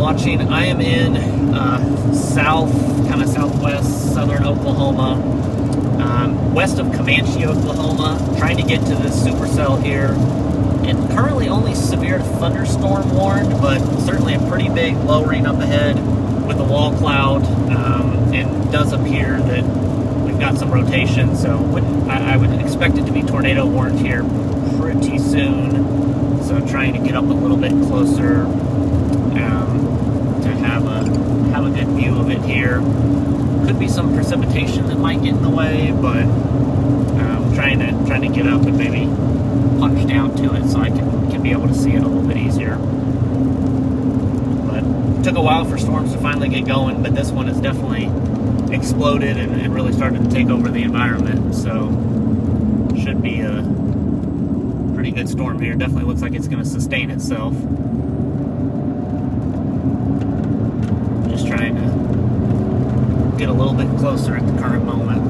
watching. I am in kind of southwest, southern Oklahoma, west of Comanche, Oklahoma, trying to get to this supercell here. And currently only severe thunderstorm warned, but certainly a pretty big lowering up ahead with a wall cloud, and does appear that we've got some rotation, so I would expect it to be tornado warned here pretty soon. So trying to get up a little bit closer to have a good view of it here. Could be some precipitation that might get in the way, but trying to get up and maybe punch down to it so I can be able to see it a little bit easier. But it took a while for storms to finally get going, but this one has definitely exploded and really started to take over the environment. So should be a pretty good storm here. Definitely looks like it's going to sustain itself. Just trying to get a little bit closer at the current moment.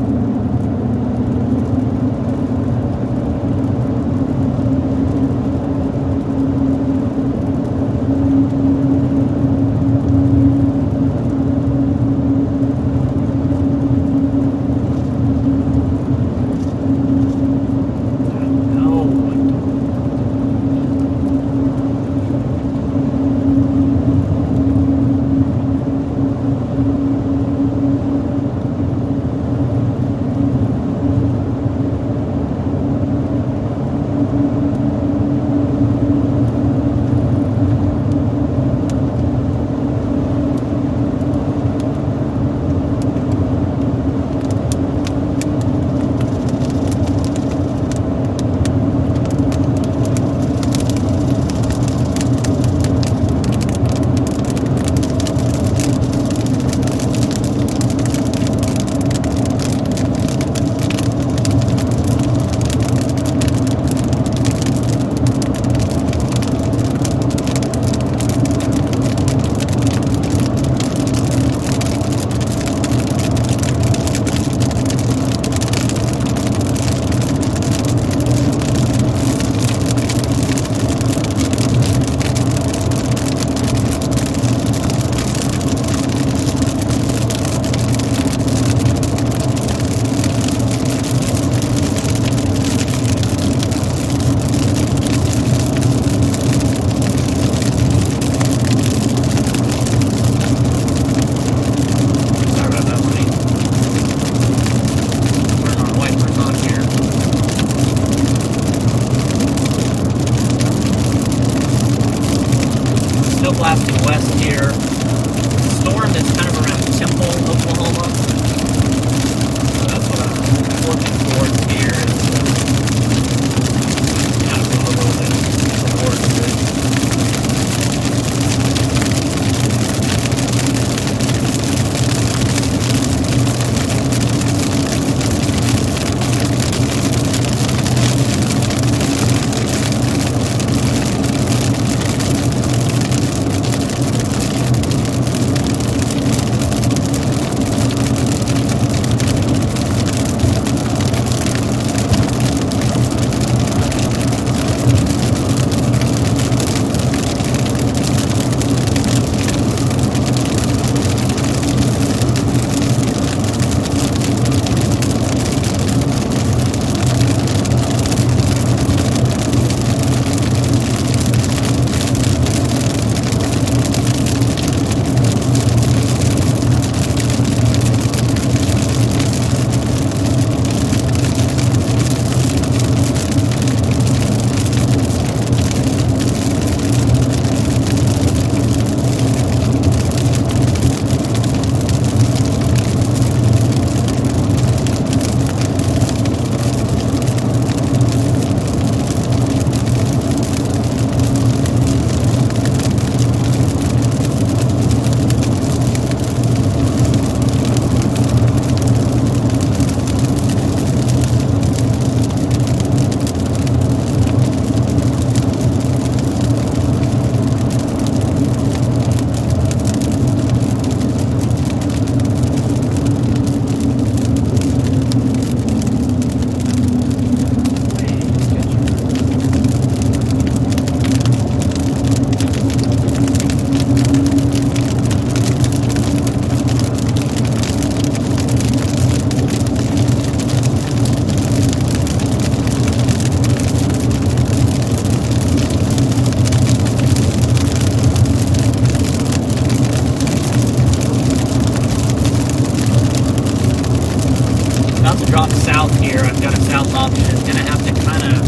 about to drop south here. I've got a south option. Gonna have to kind of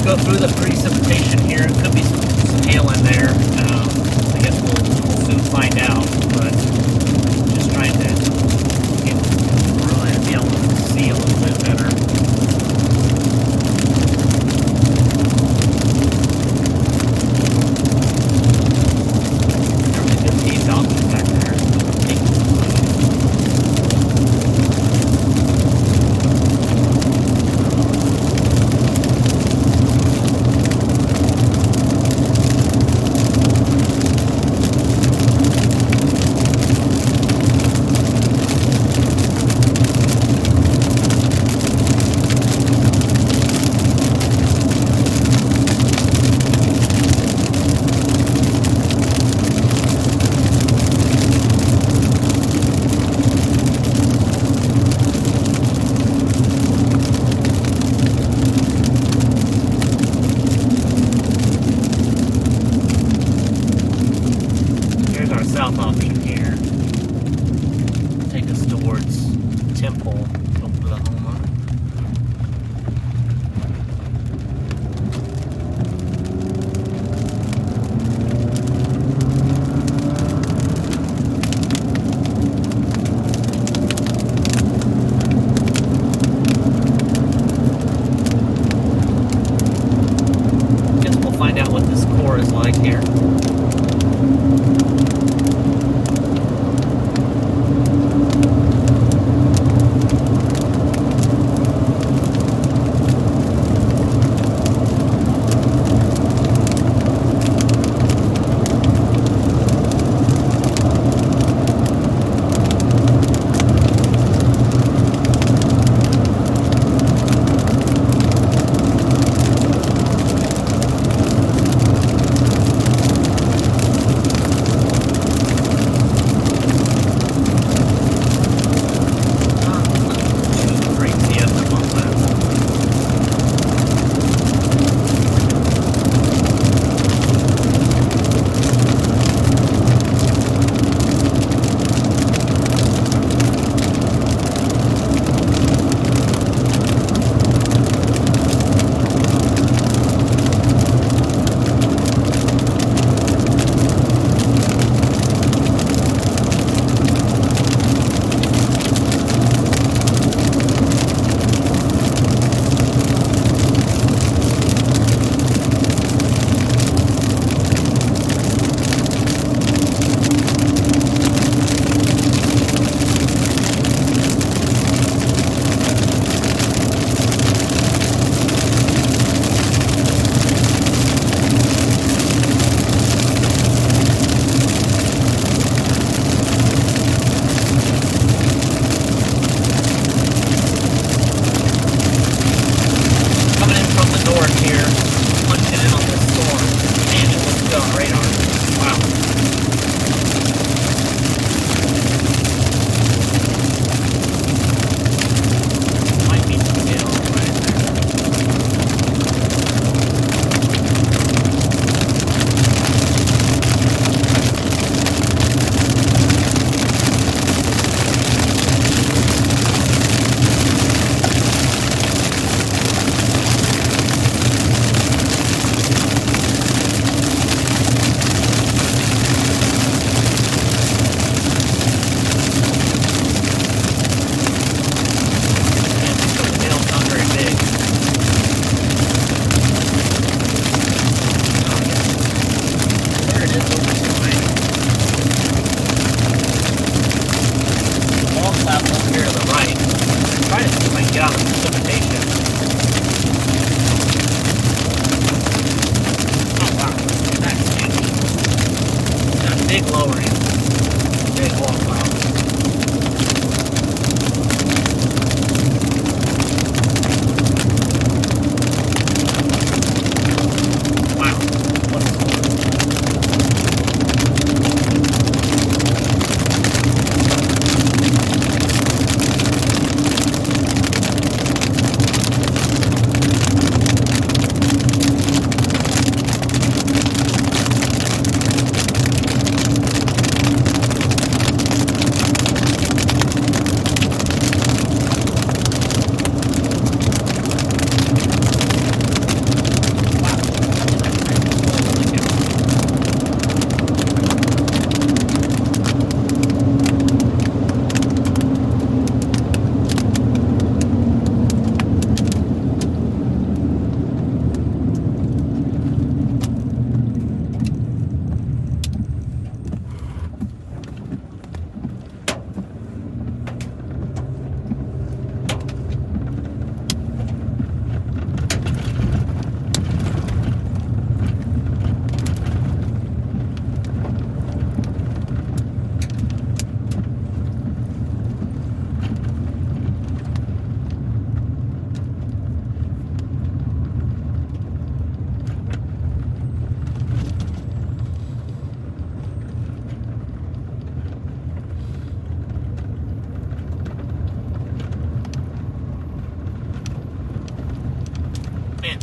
go through the precipitation here. It could be some hail in there. I guess we'll soon find out. But just trying to get through and be able to see a little bit better. There's a good piece option back there. South option here. Take us towards Temple, Oklahoma. Guess we'll find out what this core is like here.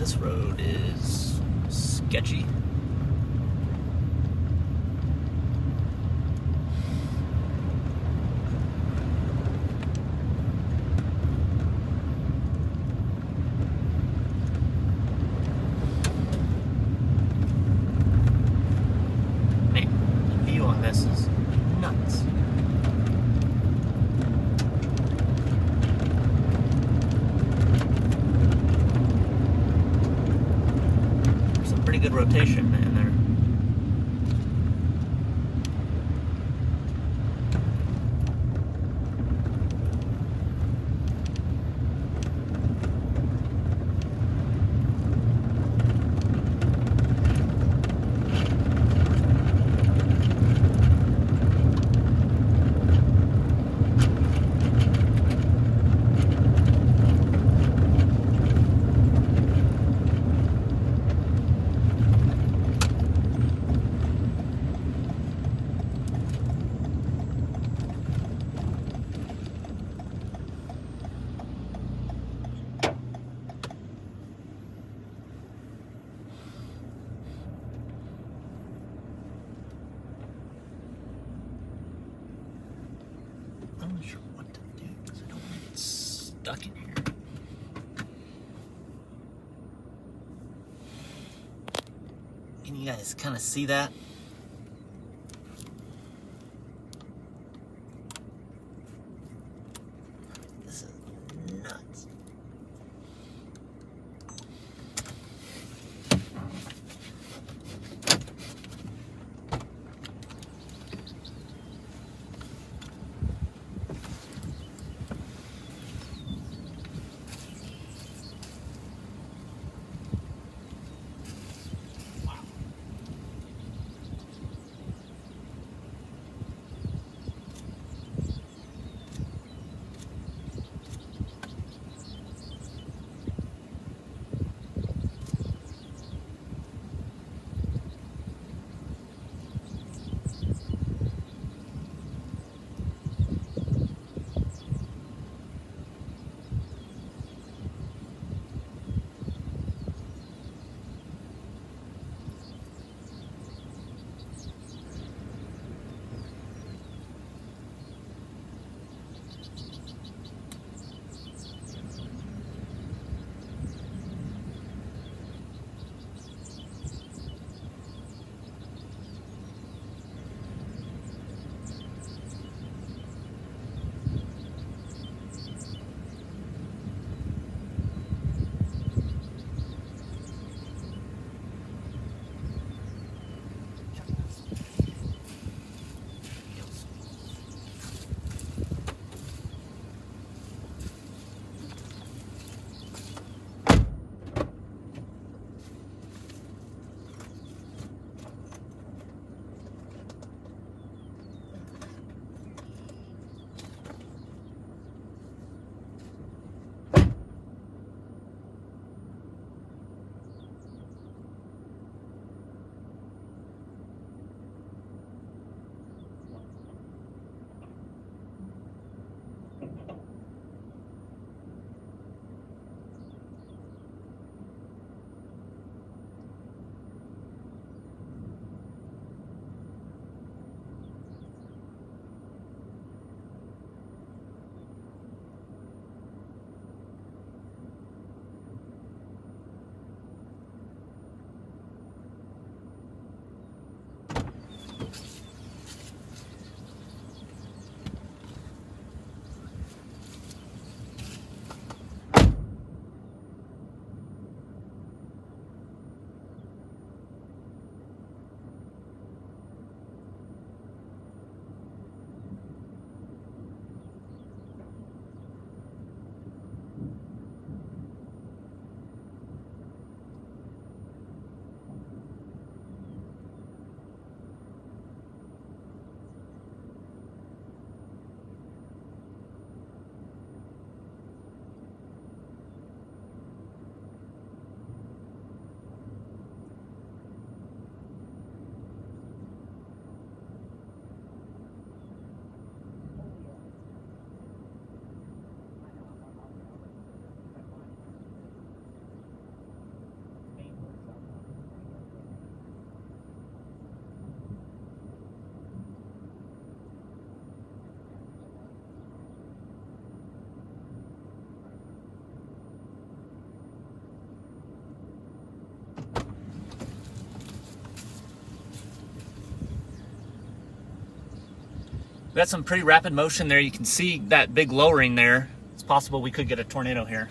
This road is sketchy. Man, the view on this is nuts. Pretty good rotation in there. I'm not sure what to do because I don't want to get stuck in here. Can you guys kind of see that? This is nuts. We got some pretty rapid motion there. You can see that big lowering there. It's possible we could get a tornado here.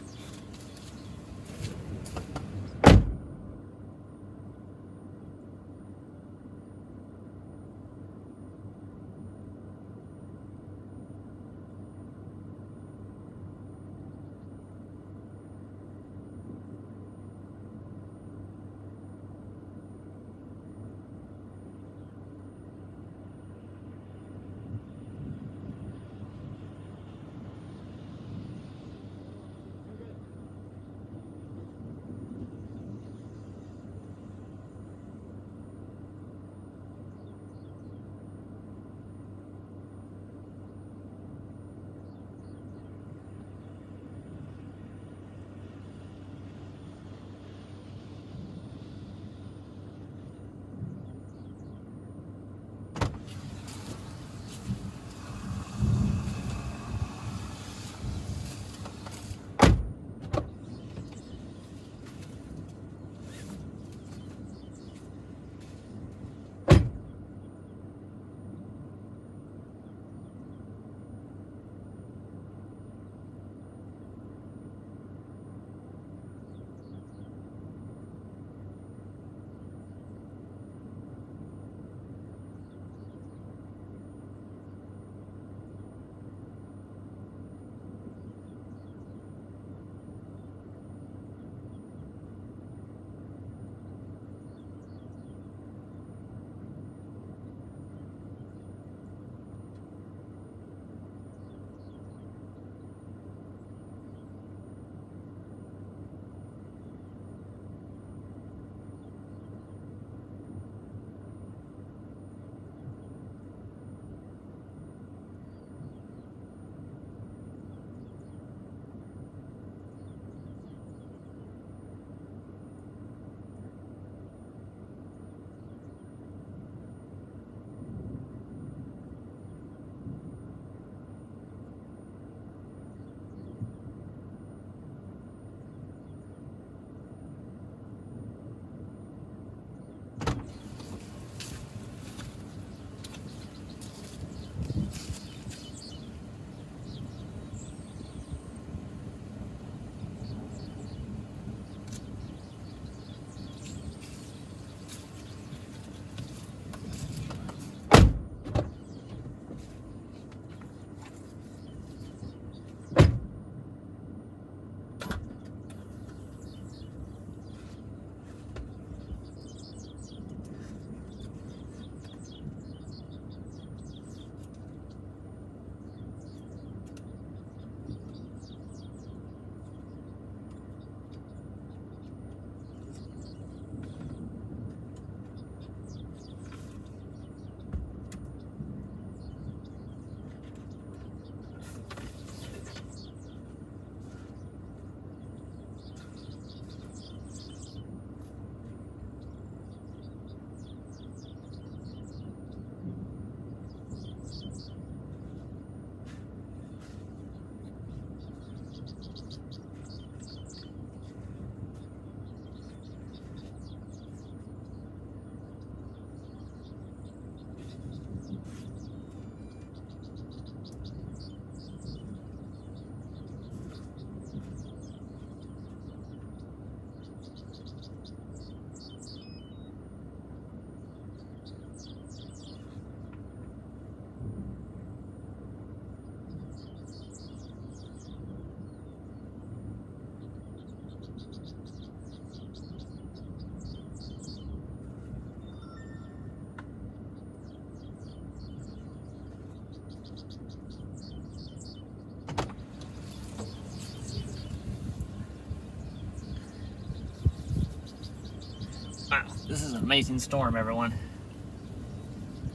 Wow, this is an amazing storm, everyone.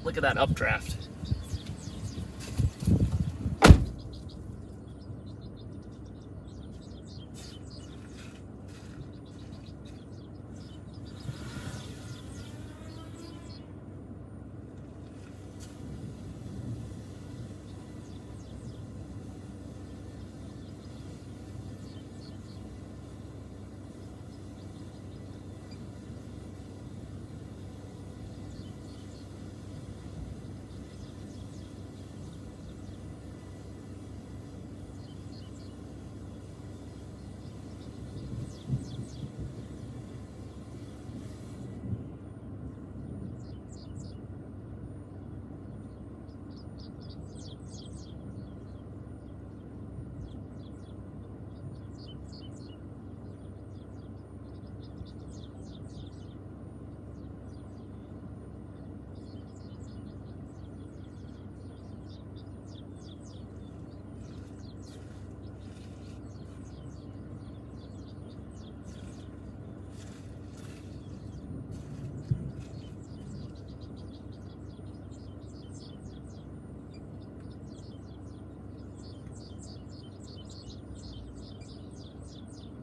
Look at that updraft.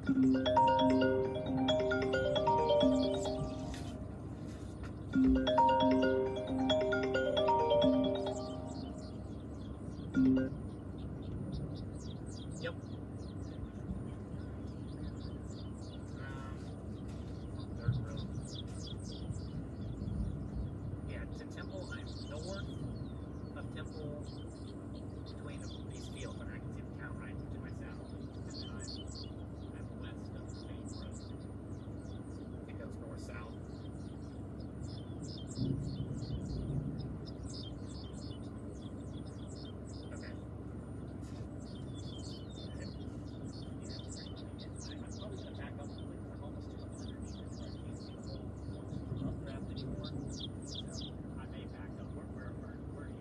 Yep. Third row. Yeah, to Temple, I'm north of Temple between these fields, and I can see the town right to my south. And then I'm west of the main road. It goes north-south. Okay. I'm probably going to back up a little bit. I'm almost just underneath it, so I can't see the whole updraft anymore. So I may back up. Where are you?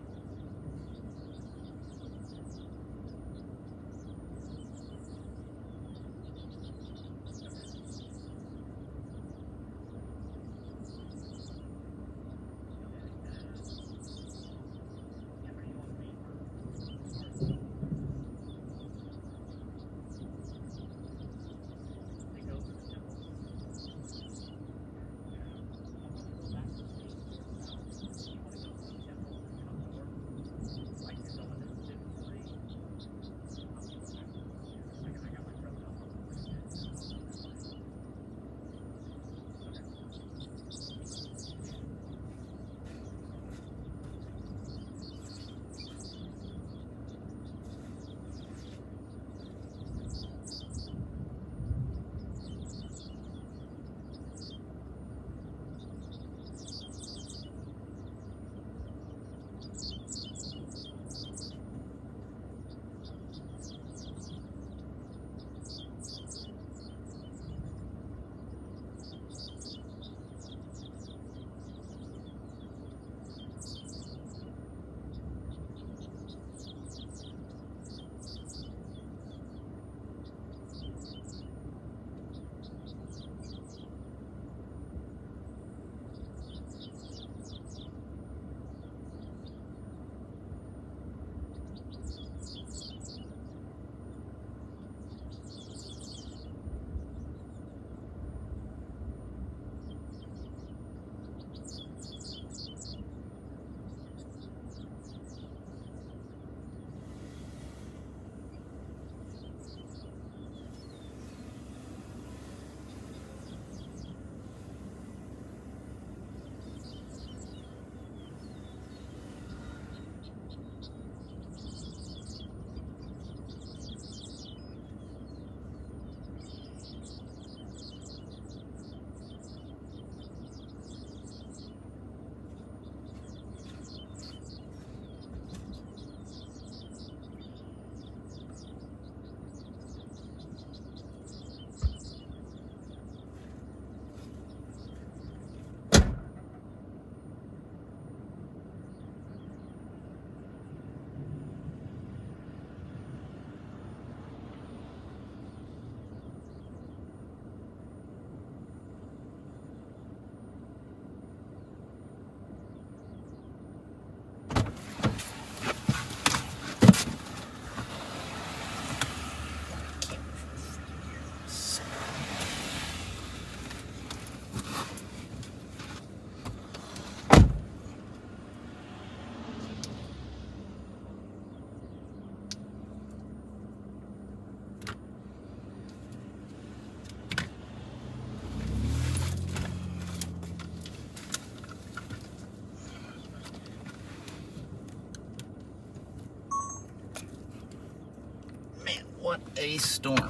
What a storm. All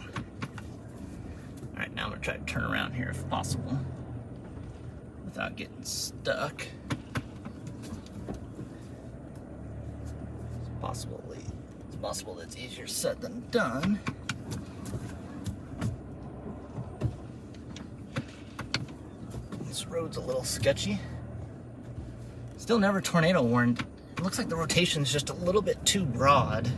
right, now I'm gonna try to turn around here if possible without getting stuck. It's possible that's easier said than done. This road's a little sketchy. Still never tornado warned. It looks like the rotation's just a little bit too broad.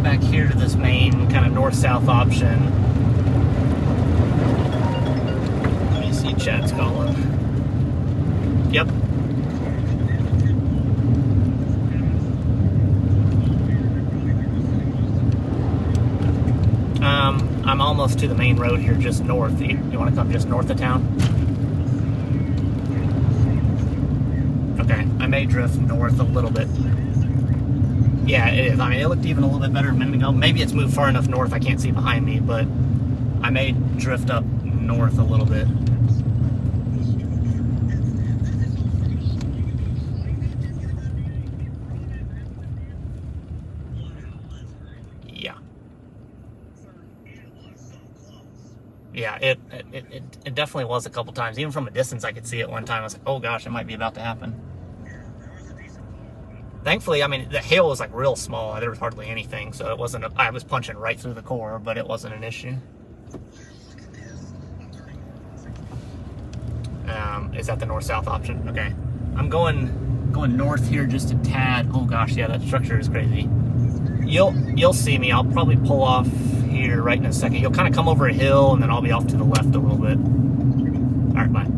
get back here to this main kind of north-south option. Let me see, Chad's calling. Yep. I'm almost to the main road here, just north. You want to come just north of town? Okay, I may drift north a little bit. Yeah, it is. I mean, it looked even a little bit better a minute ago. Maybe it's moved far enough north I can't see behind me, but I may drift up north a little bit. Yeah. Yeah, it definitely was a couple times. Even from a distance, I could see it one time. I was like, oh gosh, it might be about to happen. Thankfully, I mean, the hail was like real small. There was hardly anything, so it wasn't. I was punching right through the core, but it wasn't an issue. Is that the north-south option? Okay, I'm going north here just a tad. Oh gosh, yeah, that structure is crazy. You'll see me. I'll probably pull off here right in a second. You'll kind of come over a hill, and then I'll be off to the left a little bit. All right, bye.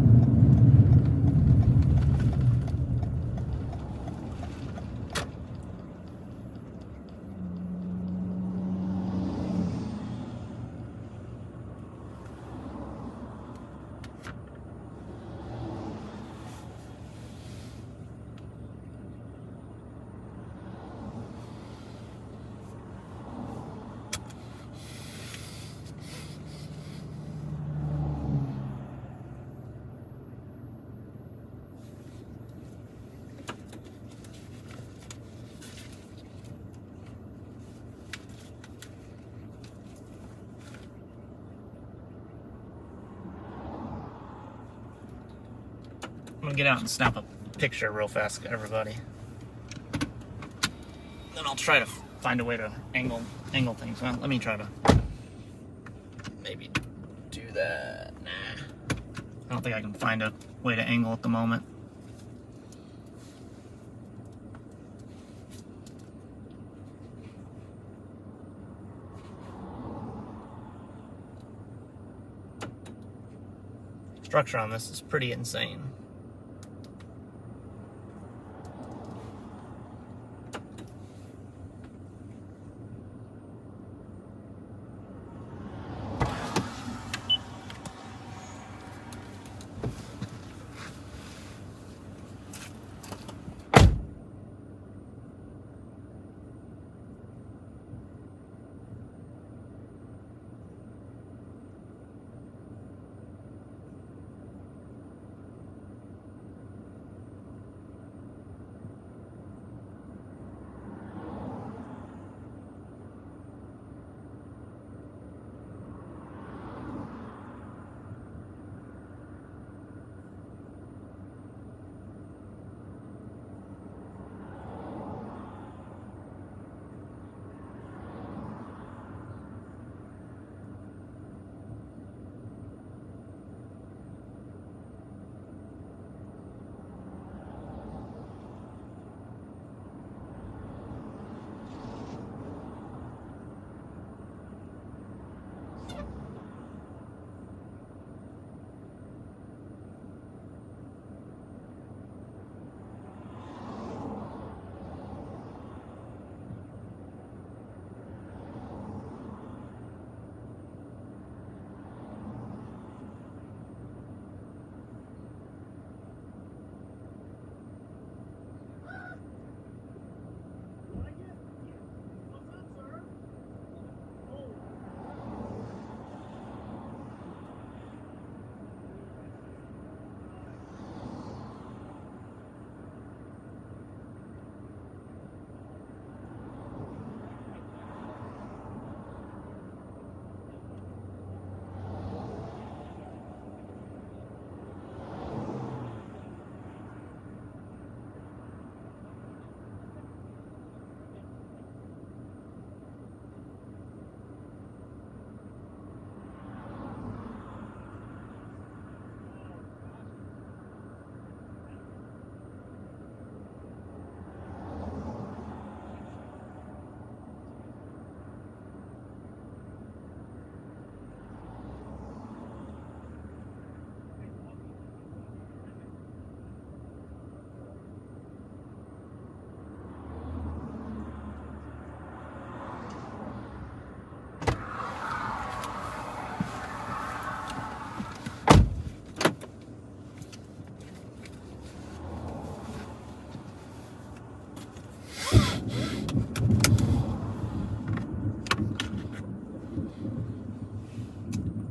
I'm gonna get out and snap a picture real fast, everybody. Then I'll try to find a way to angle things. Well, let me try to maybe do that. Nah, I don't think I can find a way to angle at the moment. Structure on this is pretty insane.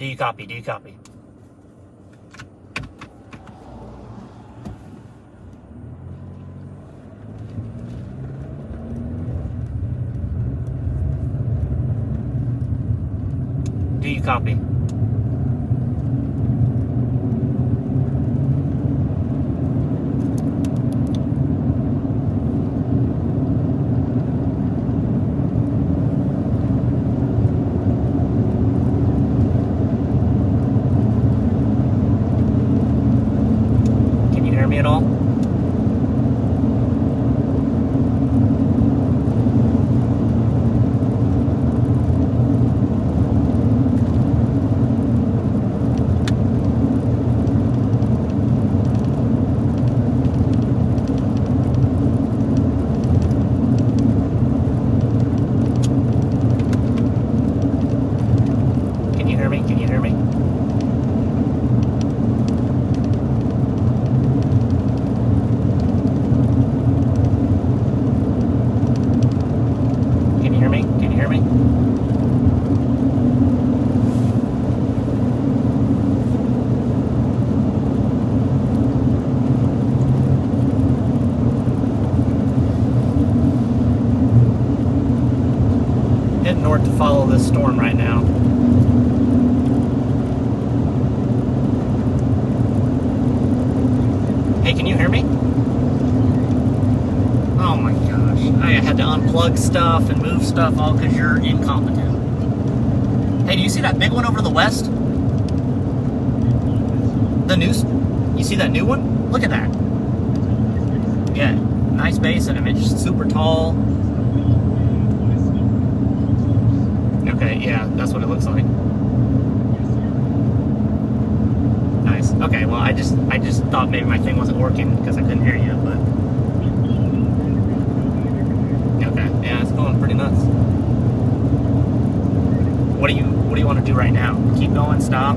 Do you copy? Do you copy? Do you copy? Can you hear me at all? Can you hear me? Can you hear me? Can you hear me? Can you hear me? Heading north to follow this storm right now. Hey, can you hear me? Oh my gosh. I had to unplug stuff and move stuff all because you're incompetent. Hey, do you see that big one over to the west? The news? You see that new one? Look at that. Yeah, nice base and image, super tall. Okay, yeah, that's what it looks like. Nice. Okay, well, I just thought maybe my thing wasn't working because I couldn't hear you, but okay, yeah, it's going pretty nuts. What do you want to do right now? Keep going, stop?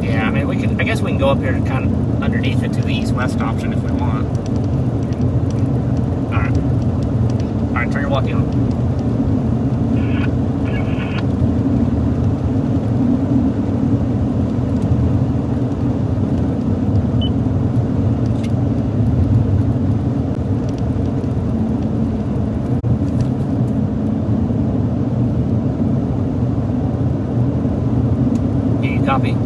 Yeah, I mean, I guess we can go up here and kind of underneath it to the east-west option if we want. Alright, turn your walkie on. Do you copy?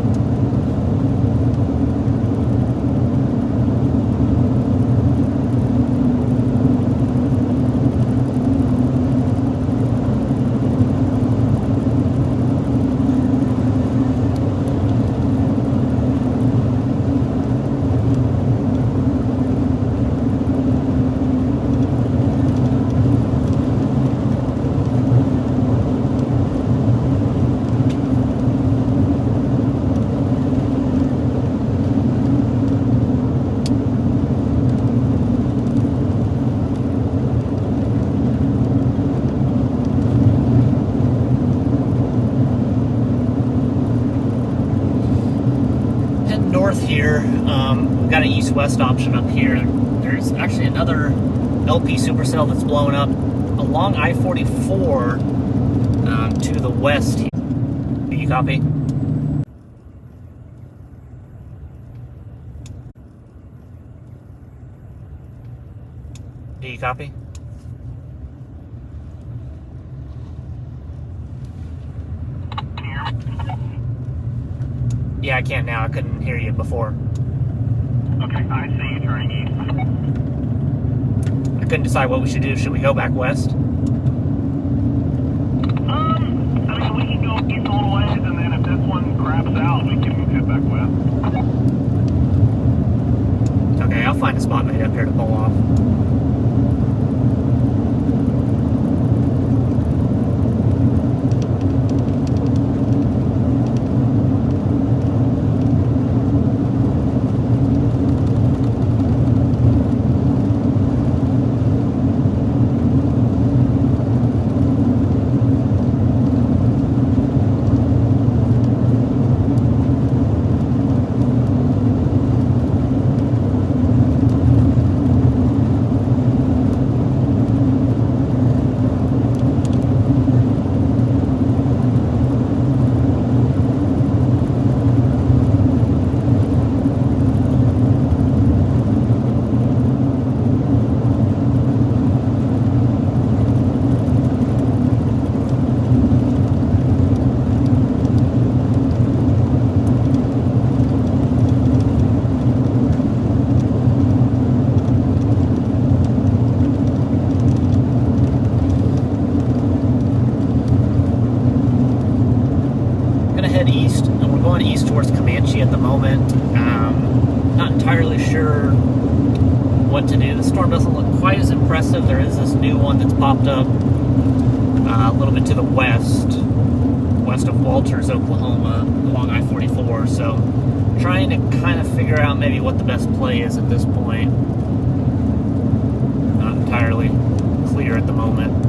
North here, we've got an east-west option up here. There's actually another LP supercell that's blowing up along I-44 to the west here. Do you copy? Do you copy? Yeah, I can now. I couldn't hear you before. Okay, I see you turning east. I couldn't decide what we should do. Should we go back west? I mean, we can go east all the ways, and then if this one craps out, we can head back west. Okay, I'll find a spot made up here to pull off. head east, and we're going east towards Comanche at the moment. Not entirely sure what to do. The storm doesn't look quite as impressive. There is this new one that's popped up a little bit to the west of Walters, Oklahoma, along I-44. So trying to kind of figure out maybe what the best play is at this point. Not entirely clear at the moment.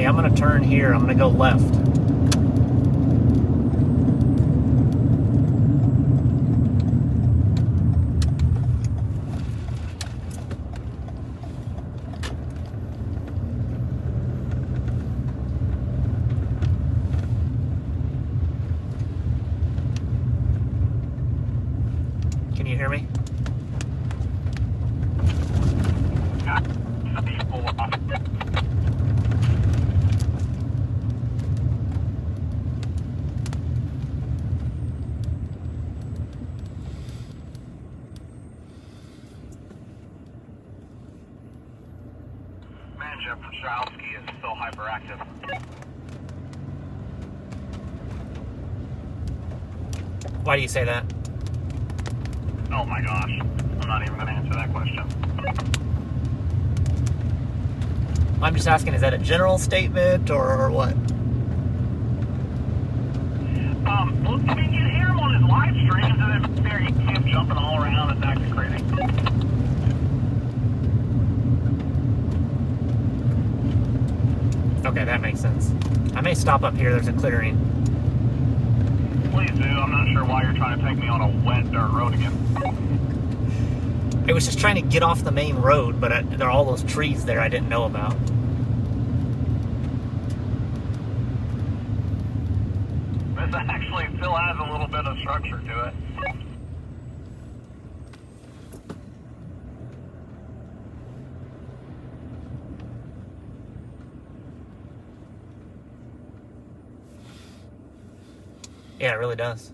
I'm going to turn here. I'm going to go left. Can you hear me? Jeff Pachowski is still hyperactive. Why do you say that? Oh my gosh. I'm not even going to answer that question. I'm just asking, is that a general statement or what? Well, I mean, you hear him on his live streams, and then there you see him jumping all around and acting crazy. Okay, that makes sense. I may stop up here. There's a clearing. Please do. I'm not sure why you're trying to take me on a wet dirt road again. I was just trying to get off the main road, but there are all those trees there I didn't know about. This actually still has a little bit of structure to it. Yeah, it really does.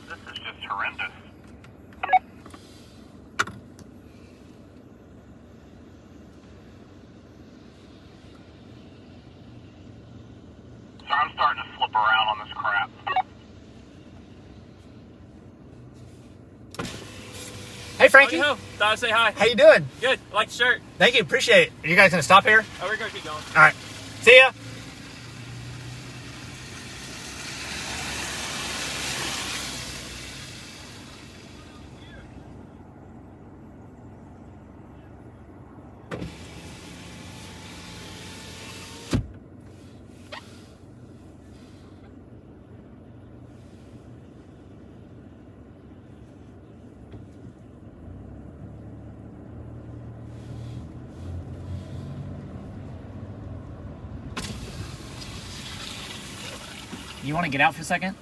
This is just horrendous. So I'm starting to flip around on this crap. Hey, Frankie. Oh, thought I'd say hi. How you doing? Good. I like the shirt. Thank you. Appreciate it. Are you guys going to stop here? Oh, we're going to keep going. All right. See ya. You want to get out for a second?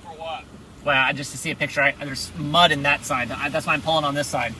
For what? Well, just to see a picture. There's mud in that side. That's why I'm pulling on this side.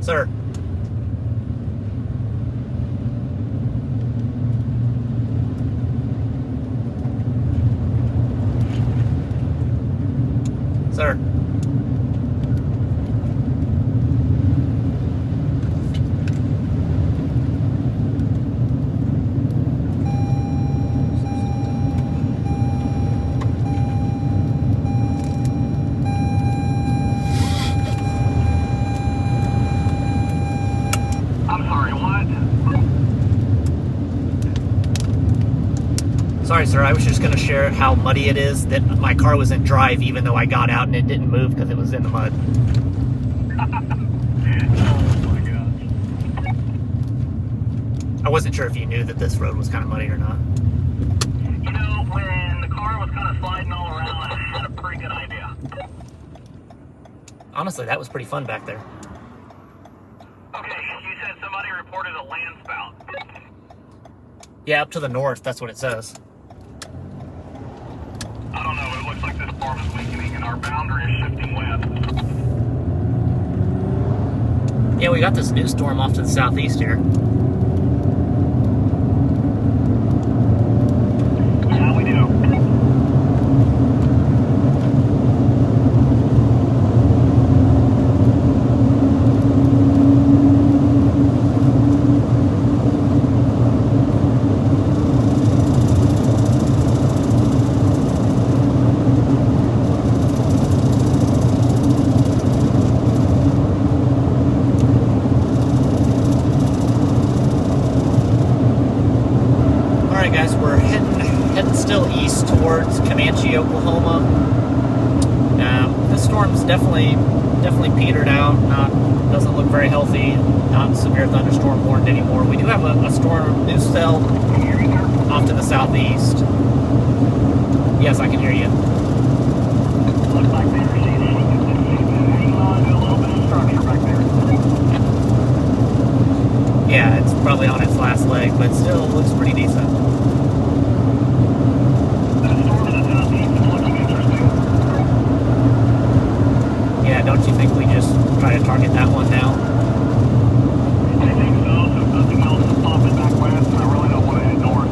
Sir. Sir. I'm sorry, what? Sorry, sir. I was just going to share how muddy it is that my car was in drive even though I got out and it didn't move because it was in the mud. Oh my gosh. I wasn't sure if you knew that this road was kind of muddy or not. You know, when the car was kind of sliding all around, I had a pretty good idea. Honestly, that was pretty fun back there. Okay, you said somebody reported a land spout. Yeah, up to the north, that's what it says. I don't know, it looks like this storm is weakening and our boundary is shifting west. Yeah, we got this new storm off to the southeast here. Yeah, we do. Alright guys, we're heading still east towards Comanche, Oklahoma. The storm's definitely petered out. Doesn't look very healthy. Not severe thunderstorm warned anymore. We do have a storm new cell off to the southeast. Yes, I can hear you. Looks like they're hanging on to a little bit of structure back there. Yeah, it's probably on its last leg, but still looks pretty decent. That storm in the southeast is looking interesting. Yeah, don't you think we just try to target that one now? I think so, so if nothing else is popping back west, I really don't want to head north.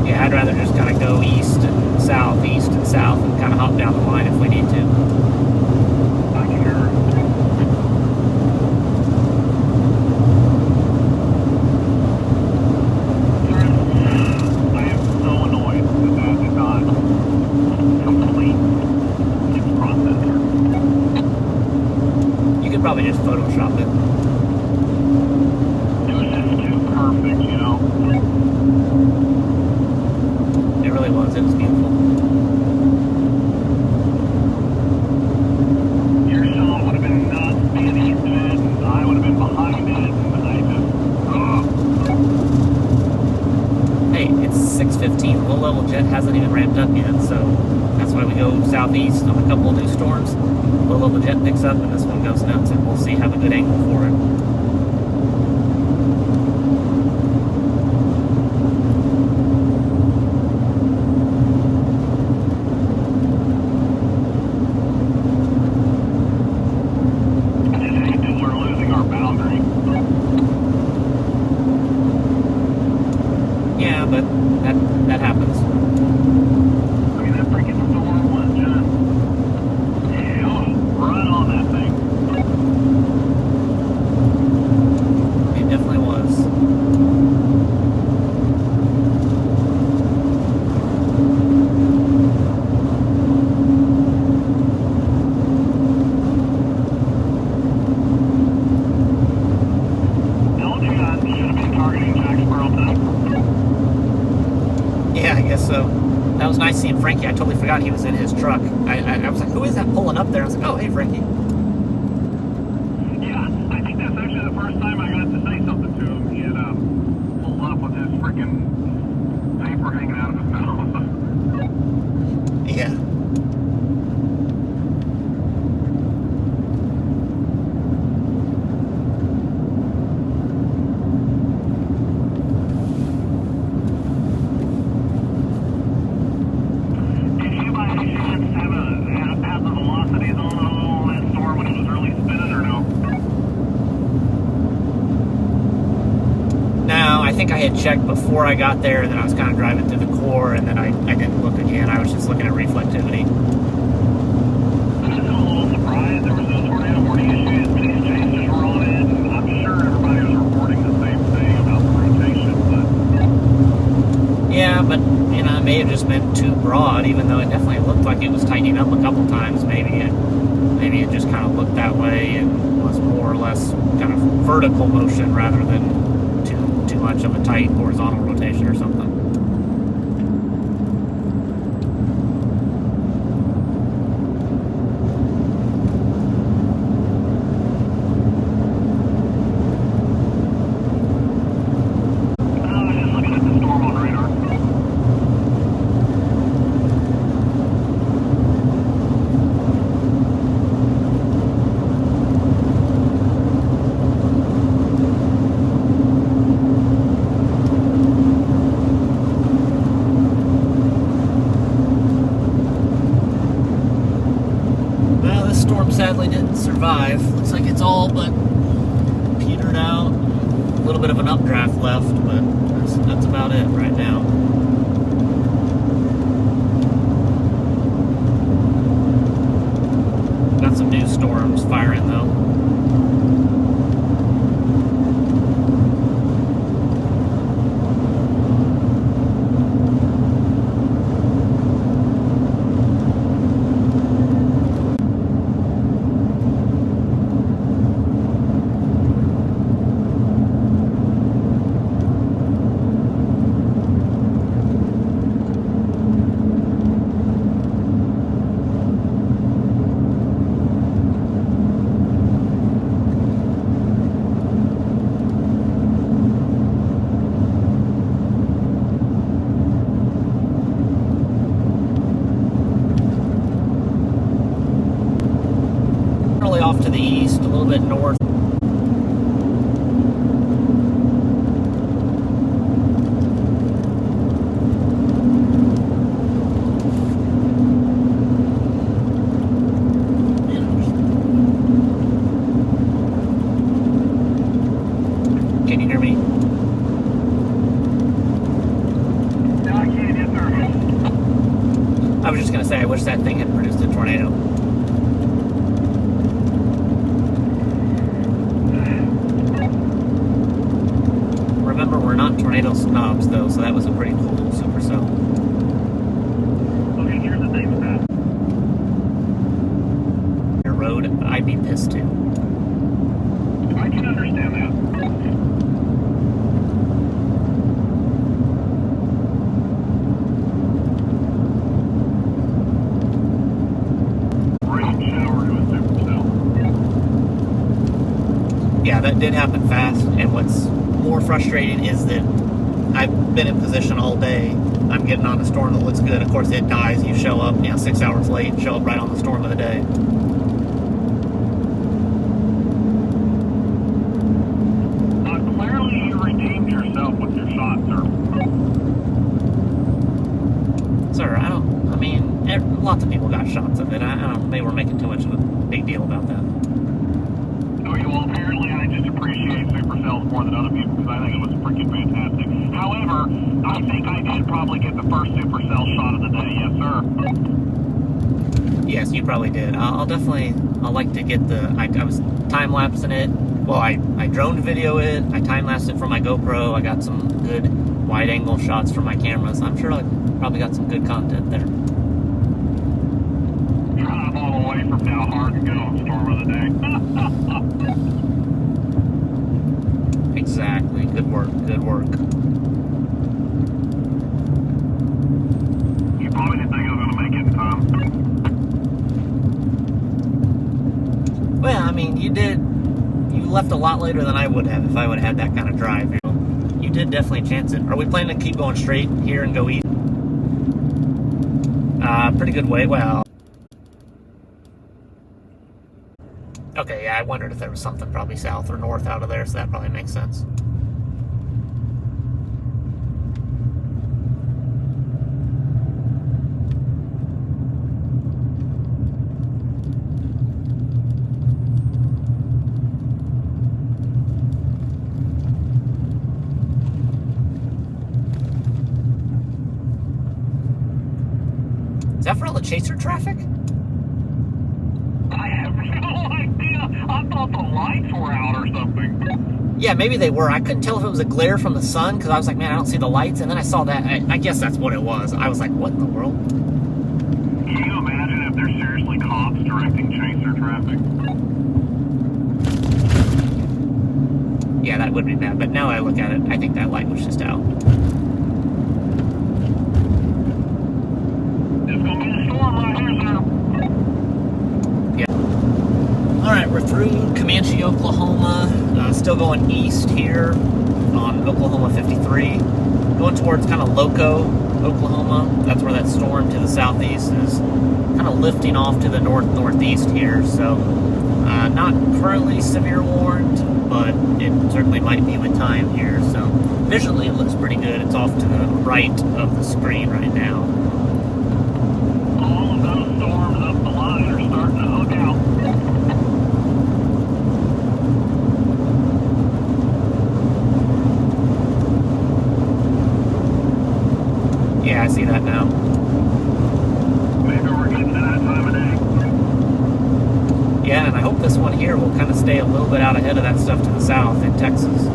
Yeah, I'd rather just kind of go east and south, and kind of hop down the line if we need to. I can hear I am so annoyed that did not complete its processor. You could probably just Photoshop it. It was just too perfect, you know? It really was. It was beautiful. Your son would have been nuts being east of it, and I would have been behind it, and I just, Hey, it's 6:15. Low-level jet hasn't even ramped up yet, so that's why we go southeast on a couple of new storms. Low-level jet picks up, and this one goes nuts, and we'll see have a good angle for it. I just hate that we're losing our boundary. Yeah, but that happens. I mean, that freaking storm was just, right on that thing. It definitely was. Told you I should have been targeting Jacksboro tonight. Yeah, I guess so. That was nice seeing Frankie. I totally forgot he was in his truck. I was like, who is that pulling up there? I was like, oh, hey, Frankie. Yeah, I think that's actually the first time I got to say something to him. He had pulled up with his freaking paper hanging out of his mouth. Yeah. Did you by any chance have the velocities on at all on that storm? think I had checked before I got there, and then I was kind of driving through the core, and then I didn't look again. I was just looking at reflectivity. I'm just a little surprised there was no tornado warning issues. Police chases were on it, and I'm sure everybody was reporting the same thing about the rotation, but... Yeah, but, you know, it may have just been too broad, even though it definitely looked like it was tightening up a couple times. Maybe it just kind of looked that way and was more or less kind of vertical motion rather than too much of a tight horizontal rotation or something. I was just looking at the storm on radar. Well, this storm sadly didn't survive. Looks like it's all but petered out. A little bit of an updraft left, but that's about it right now. Got some new storms firing though. Off to the east, a little bit north. Can you hear me? Yeah, I can, yes, sir. I was just going to say, I wish that thing had produced a tornado. Remember, we're not tornado snobs, though, so that was a pretty cool supercell. Okay, here's the thing, Pat. Your road, I'd be pissed too. I can understand that. Rain shower to a supercell. Yeah, that did happen fast, and what's more frustrating is that I've been in position all day. I'm getting on a storm that looks good. Of course, it dies. You show up, 6 hours late, show up right on the storm of the day. Clearly you redeemed yourself with your shot, sir. Sir, lots of people got shots of it. I don't, they were making too much of a big deal about that. Okay, well, apparently I just appreciate supercells more than other people because I think it was freaking fantastic. However, I think I did probably get the first supercell shot of the day, yes, sir. Yes, you probably did. I'll like to get I was time-lapsing it. Well, I drone video it, I time-lapsed it from my GoPro, I got some good wide-angle shots from my camera, so I'm sure I probably got some good content there. Drive all the way from now hard and go on storm of the day. Exactly. Good work. Good work. You probably didn't think I was going to make it in time. Well, I mean, you left a lot later than I would have if I would have had that kind of drive. You did definitely chance it. Are we planning to keep going straight here and go east? Pretty good way. Well, okay, yeah, I wondered if there was something probably south or north out of there, so that probably makes sense. chaser traffic? I have no idea. I thought the lights were out or something. Yeah, maybe they were. I couldn't tell if it was a glare from the sun because I was like, man, I don't see the lights. And then I saw that. I guess that's what it was. I was like, what in the world? Can you imagine if there's seriously cops directing chaser traffic? Yeah, that would be bad. But now I look at it, I think that light was just out. It's going to be a storm right here, sir. All right, we're through Comanche, Oklahoma. Still going east here on Oklahoma 53. Going towards kind of Loco, Oklahoma. That's where that storm to the southeast is kind of lifting off to the northeast here. So not currently severe warned, but it certainly might be with time here. So visually it looks pretty good. It's off to the right of the screen right now. All of those storms up the line are starting to hook out. Yeah, I see that now. Maybe we're getting to that time of day. Yeah, and I hope this one here will kind of stay a little bit out ahead of that stuff to the south in Texas.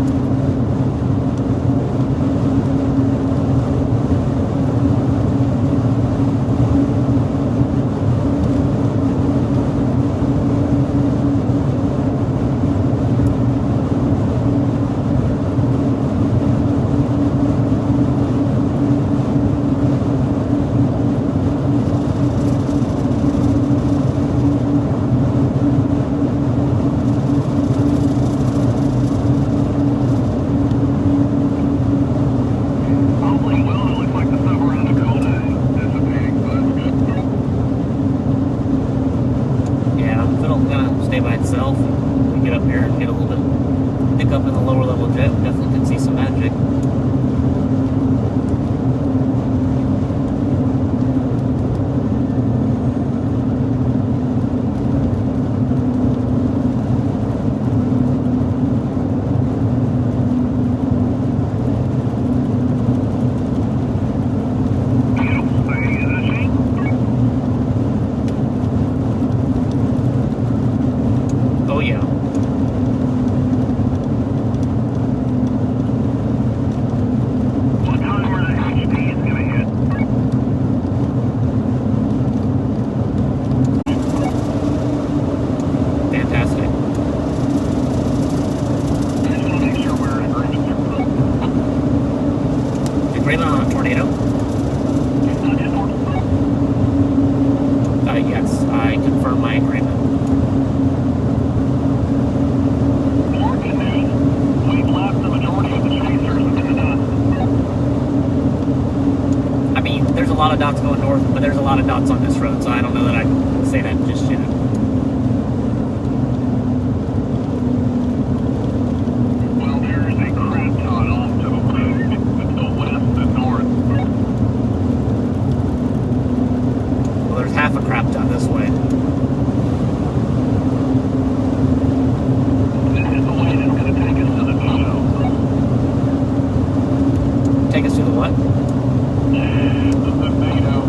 Holy well, it looks like the stuff around Dakota is dissipating, so that's good. Yeah, if it'll kind of stay by itself and we get up here and get a little bit pick up in the lower level jet, we definitely can see some magic. Beautiful thing, isn't she? Oh yeah. What time are the HPs gonna hit? Fantastic. I just want to make sure we're in agreement here. Agreement on a tornado? Yes, I confirm my agreement. Lord to me, we've left the majority of the chasers in the dust. I mean, there's a lot of dots going north, but there's a lot of dots on this road, so I don't know that I can say that just yet. Well, there is a crap ton off to the west and north. Well, there's half a crap ton this way. This is the way that's going to take us to the show. Take us to the what? The NATO.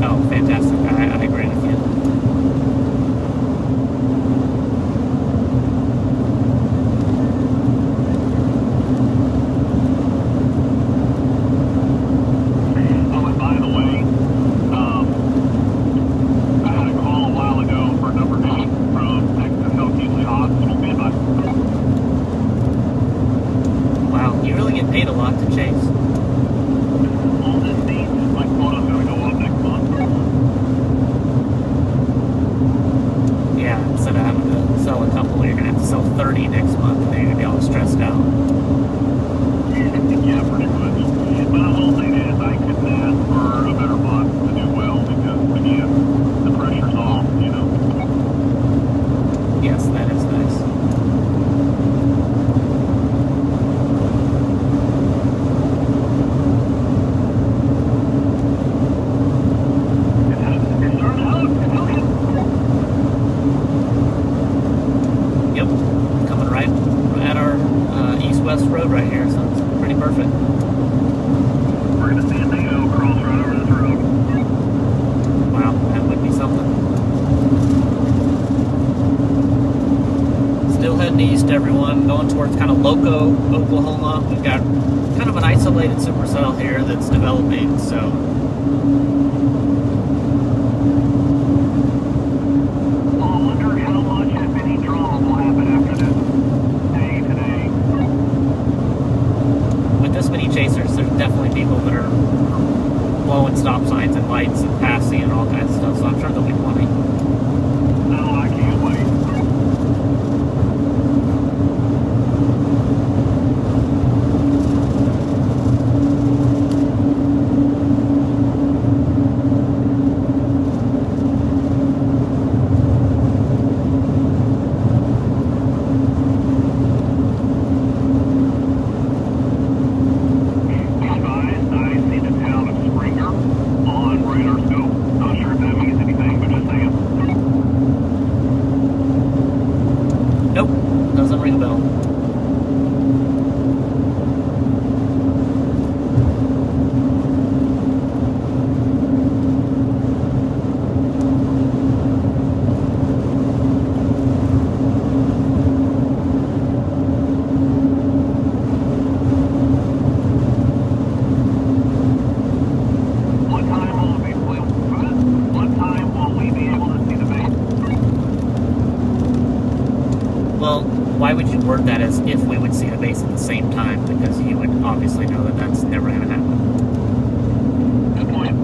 Oh, fantastic. I agree with you. Oh, and by the way, I had a call a while ago for number 8 from Texas Hillkeely Hospital. Wow, you really get paid a lot to chase. All this means my quota's going to go up next month. Yeah, instead of having to sell a couple, you're going to have to sell 30 next month, and then you're going to be all stressed out. Yeah, pretty much. But I will say this, I couldn't ask for a better boss to do well because, again, the pressure's off, you know. Yes, that is nice. It's starting to hook. It's hooking. Yep, coming right at our east-west road right here, so it's pretty perfect. We're going to see a NATO cross right over this road. something. Still heading east, everyone. Going towards kind of Loco, Oklahoma. We've got kind of an isolated supercell here that's developing, so. Chasers, there's definitely people that are blowing stop signs and lights and passing and all kinds of stuff, so I'm sure there'll be plenty. No, I can't wait. Doesn't ring a bell. Why would you word that as if we would see the base at the same time? Because you would obviously know that that's never going to happen. Good point.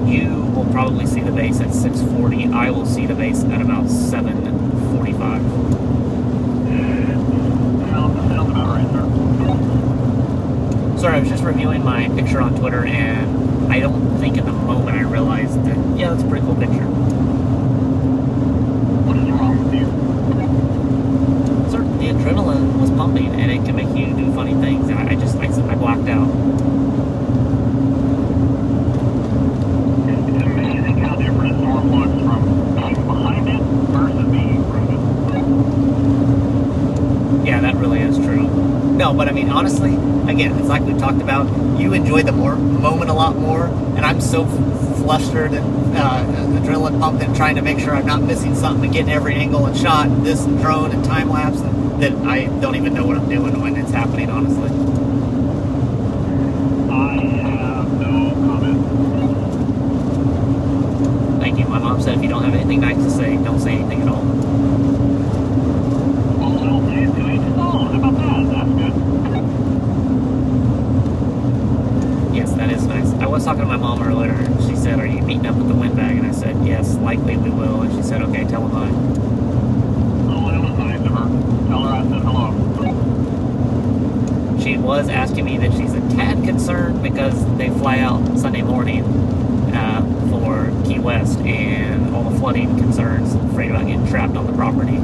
You will probably see the base at 6:40. I will see the base at about 7:45. Sounds about right, sir. Sorry, I was just reviewing my picture on Twitter, and I don't think in the moment I realized that, yeah, that's a pretty cool picture. What is wrong with you? The adrenaline was pumping, and it can make you do funny things, and I blacked out. It's amazing how different a storm looks from being behind it versus being in front of it. Yeah, that really is true. No, but I mean, honestly, again, it's like we talked about, you enjoy the moment a lot more, and I'm so flustered and adrenaline pumped and trying to make sure I'm not missing something and getting every angle and shot, this and drone and time lapse, that I don't even know what I'm doing when it's happening, honestly. I have no comment. Thank you. My mom said if you don't have anything nice to say, don't say anything at all. Well, to each his own. How about that? That's good. Yes, that is nice. I was talking to my mom earlier, and she said, "Are you meeting up with the windbag?" And I said, "Yes, likely we will." And she said, "Okay, tell them I." Oh, that was nice of her. Tell her I said hello. She was asking me that she's a tad concerned because they fly out Sunday morning for Key West and all the flooding concerns, afraid about getting trapped on the property.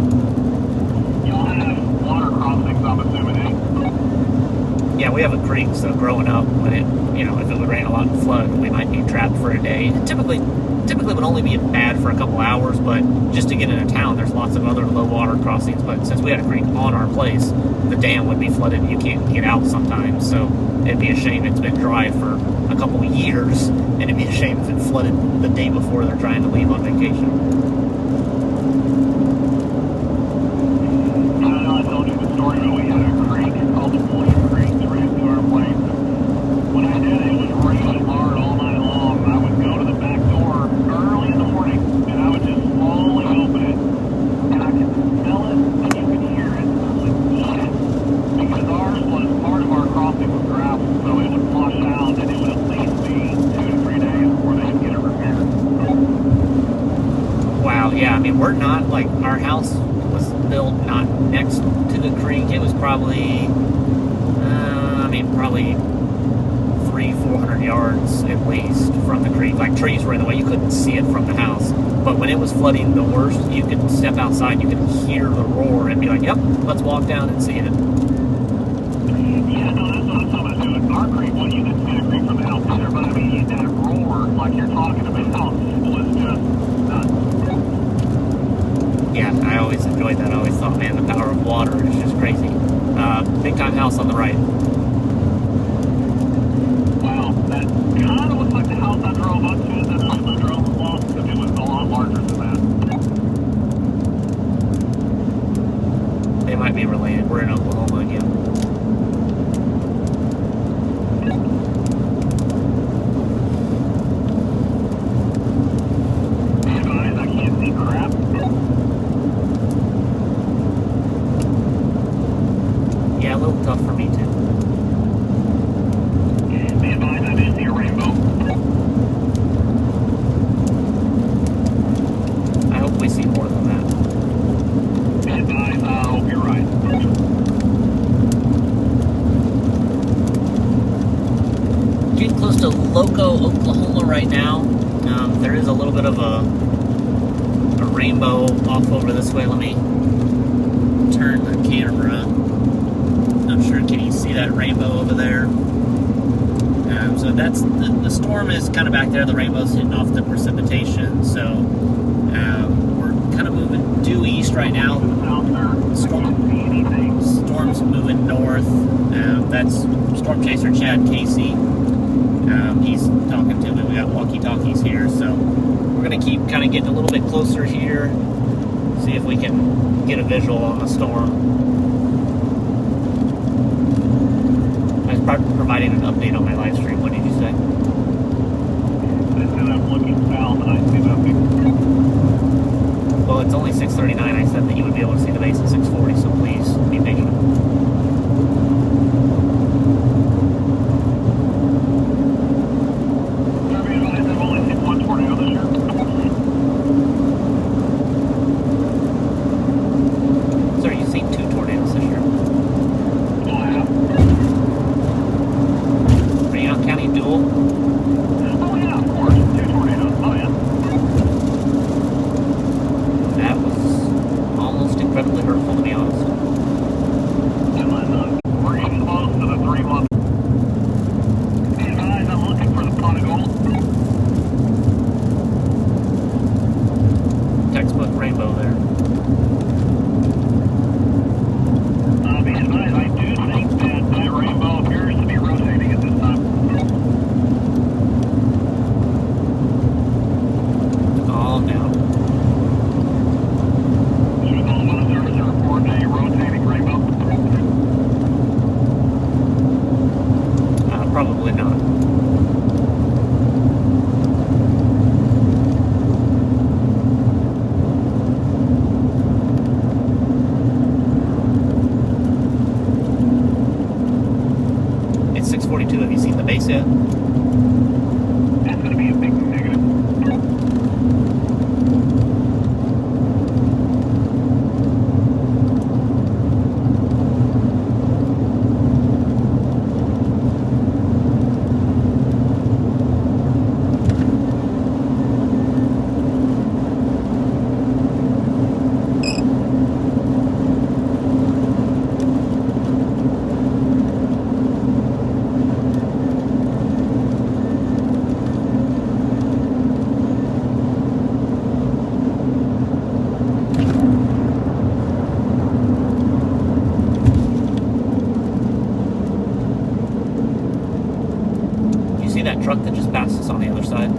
Y'all have water crossings, I'm assuming, eh? Yeah, we have a creek, so growing up, when it, if it would rain a lot and flood, we might be trapped for a day. It typically would only be bad for a couple hours, but just to get into town, there's lots of other low water crossings. But since we had a creek on our place, the dam would be flooded and you can't get out sometimes. So it'd be a shame. It's been dry for a couple of years, and it'd be a shame if it flooded the day before they're trying to leave on vacation. I told you the story about we had a creek called the Point Creek that ran through our place. When I did, it was raining hard all night long. I would go to the back door early in the morning, and I would just slowly open it, and I could smell it, and you could hear it. I was like, shit. Because ours was part of our crossing was gravel, so it would wash out, and it would at least be 2 to 3 days before they could get it repaired. Wow, yeah, I mean, we're not, like, our house was built not next to the creek. It was probably, probably 300-400 yards at least from the creek. Like, trees were in the way. You couldn't see it from the house. But when it was flooding the worst, you could step outside, you could hear the roar and be like, yep, let's walk down and see it. Yeah, no, that's what I'm talking about doing. Our creek, well, you didn't see the creek from the house either, but I mean, that roar, like you're talking about, was just nuts. Yeah, I always enjoyed that. I always thought, man, the power of water is just crazy. Big time house on the right. Wow, that kind of looks like the house I drove up to. Is that the house I drove? might be related. We're in Oklahoma again. Guys, I can't see crap. Yeah, a little tough for me too. Be advised, I did see a rainbow. I hope we see more than that. Be advised, I hope you're right. Getting close to Loco, Oklahoma right now. There is a little bit of a rainbow off over this way. Let me turn the camera. Not sure, can you see that rainbow over there? So that's, the storm is kind of back there. The rainbow's hitting off the precipitation. So we're kind of moving due east right now. Storm's moving north. That's Storm Chaser Chad Casey. He's talking to me. We got walkie-talkies here, so we're going to keep kind of getting a little bit closer here, see if we can get a visual on the storm. I was providing an update on my live stream. What did you say? I said I'm looking south and I see nothing. Well, it's only 6:39. I said that you would be able to see the base at 6:40, so please be patient. Be advised, I've only seen one tornado this year. Sir, you've seen 2 tornadoes this year. Oh, I have. Are you not counting dual? Oh, yeah, of course. 2 tornadoes. Oh, yeah. That was almost incredibly hurtful, to be honest. We're getting close to the 3-month. Be advised, I'm looking for the pot of gold. Textbook rainbow there. Be advised, I do think that rainbow appears to be rotating at this time. Calm down. Should all weather service report a rotating rainbow? Probably not. It's 6:42. Have you seen the base yet? That's going to be a big negative. You see that truck that just passed us on the other side?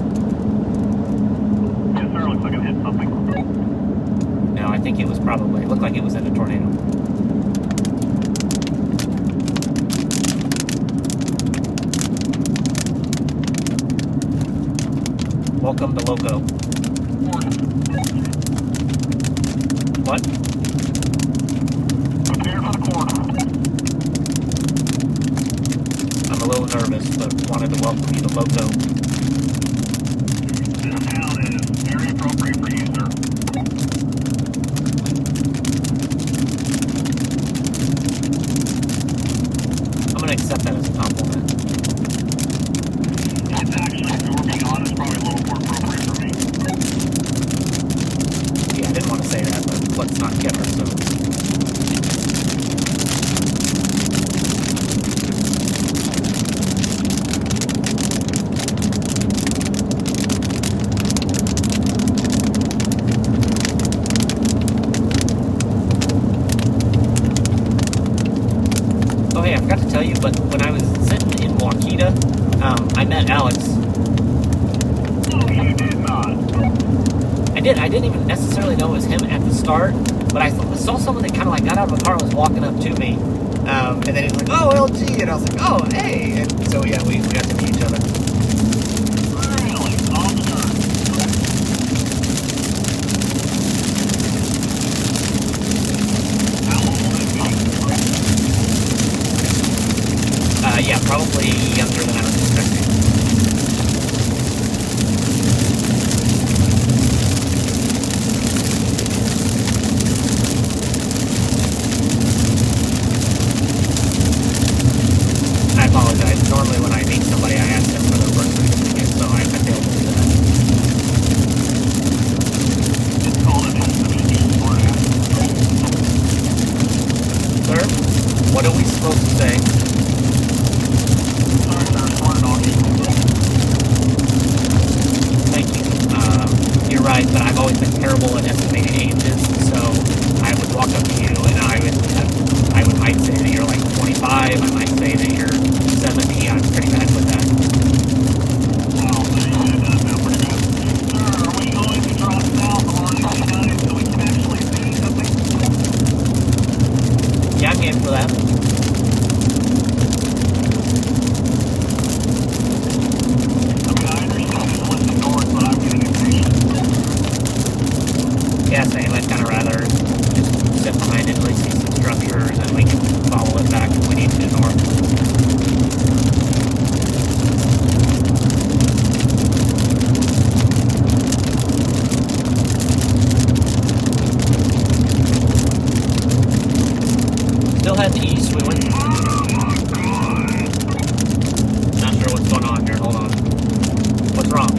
Yes, sir. Looks like it hit something. No, I think it was probably, it looked like it was in a tornado. Welcome to Loco. What? Prepare for the corner. I'm a little nervous, but wanted to welcome you to Loco. This town is very appropriate for you, sir. I'm going to accept that as a compliment. It's actually, if we're being honest, probably a little more appropriate for me. Yeah, I didn't want to say that, but let's not get ourselves. Oh, hey, I forgot to tell you, but when I was sitting in Waukita, I met Alex. No, you did not. I didn't even necessarily know it was him at the start, But I saw someone that kind of like got out of a car and was walking up to me. And then he was like, oh, LG. And I was like, oh, hey. And so, yeah, we got to meet each other. Really? Officer. How old is he? Yeah, probably younger than I was expecting. I apologize. Normally when I meet somebody, I ask them for their birth certificate, so I failed to do that. It's called an intimate sport. Sir, what are we supposed to say? Sorry, sir. Smart dog. Thank you. You're right, but I've always been terrible at estimating ages, so I would walk up to you and I might say that you're like 25, I might say that you're 70, I'm pretty bad with that. Wow, that sounds pretty bad. Sir, are we going to drop south on County so we can actually see something? Yeah, I'm game for that. Okay, I understand it's listed north, but I'm getting impatient. Yeah, same. I'd kind of rather just sit behind it, at least see some structure, and then we can follow it back if we need to north. Still heading east. We went. Not sure what's going on here. Hold on. What's wrong?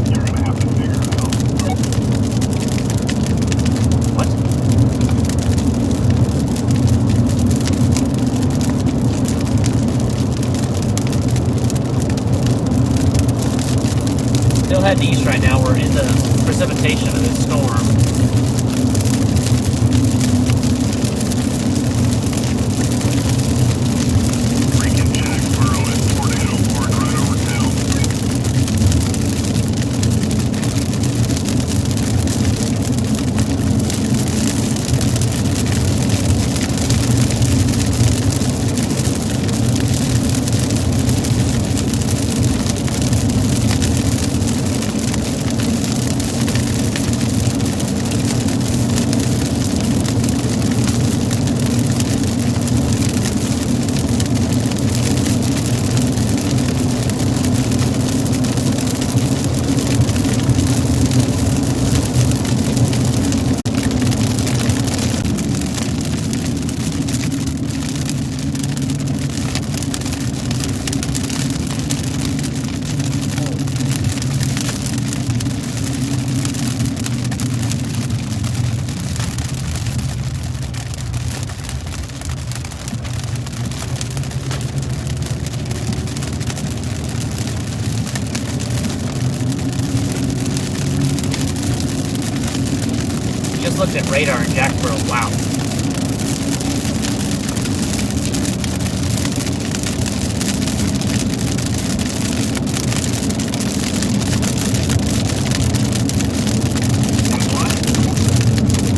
You're gonna have to figure it out. What? Still heading east right now. We're in the precipitation of this storm. Freaking Jacksboro and tornado pouring right over town. Just looked at radar in Jacksboro. Wow.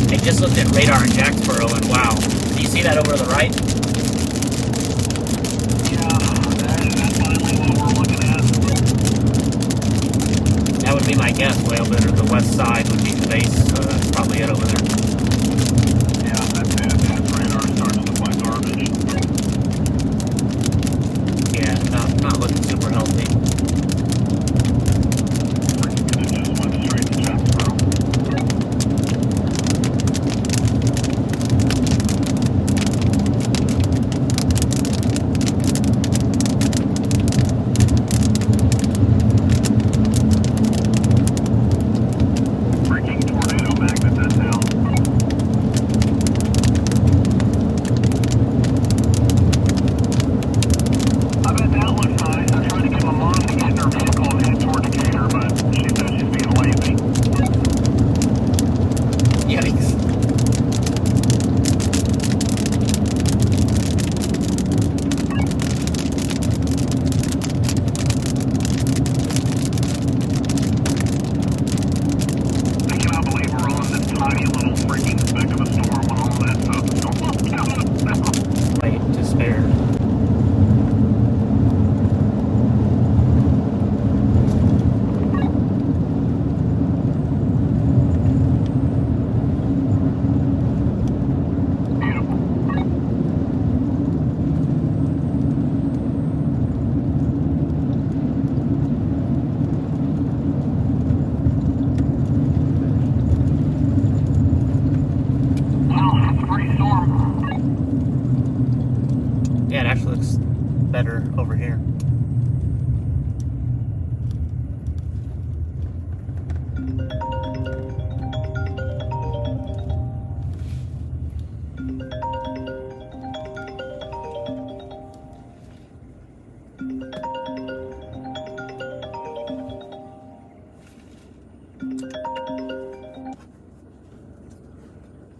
I just looked at radar in Jacksboro and wow. Do you see that over to the right? Yeah, that's finally what we're looking at. That would be my guess. Way over there to the west side would be the base. So that's probably it over there. Yeah, that's it. That radar starts to find garbage. Yeah, not looking super healthy. Freaking could have just went straight to Jacksboro. Freaking tornado.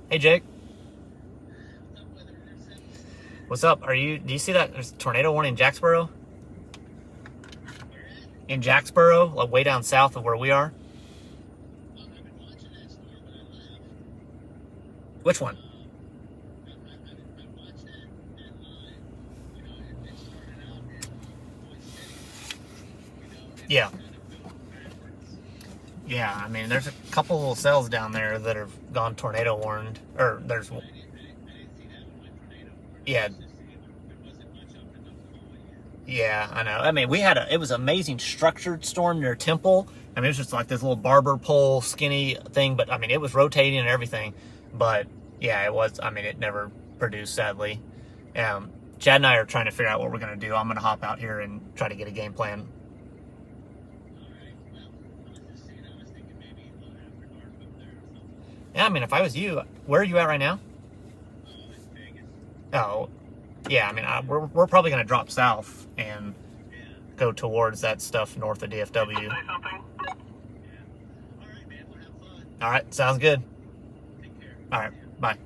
Hey, Jake. What's up? Do you see that there's a tornado warning in Jacksboro? In Jacksboro, like way down south of where we are. Which one? Yeah. Yeah, I mean, there's a couple little cells down there that have gone tornado warned. Or there's... Yeah. Yeah, I know. I mean, it was an amazing structured storm near Temple. I mean, it was just like this little barber pole skinny thing, but I mean, it was rotating and everything. But yeah, it was, I mean, it never produced, sadly. Chad and I are trying to figure out what we're going to do. I'm going to hop out here and try to get a game plan. Yeah, I mean, if I was you, where are you at right now? Oh, yeah, I mean, we're probably going to drop south and go towards that stuff north of DFW. Say something? All right, sounds good. All right, bye.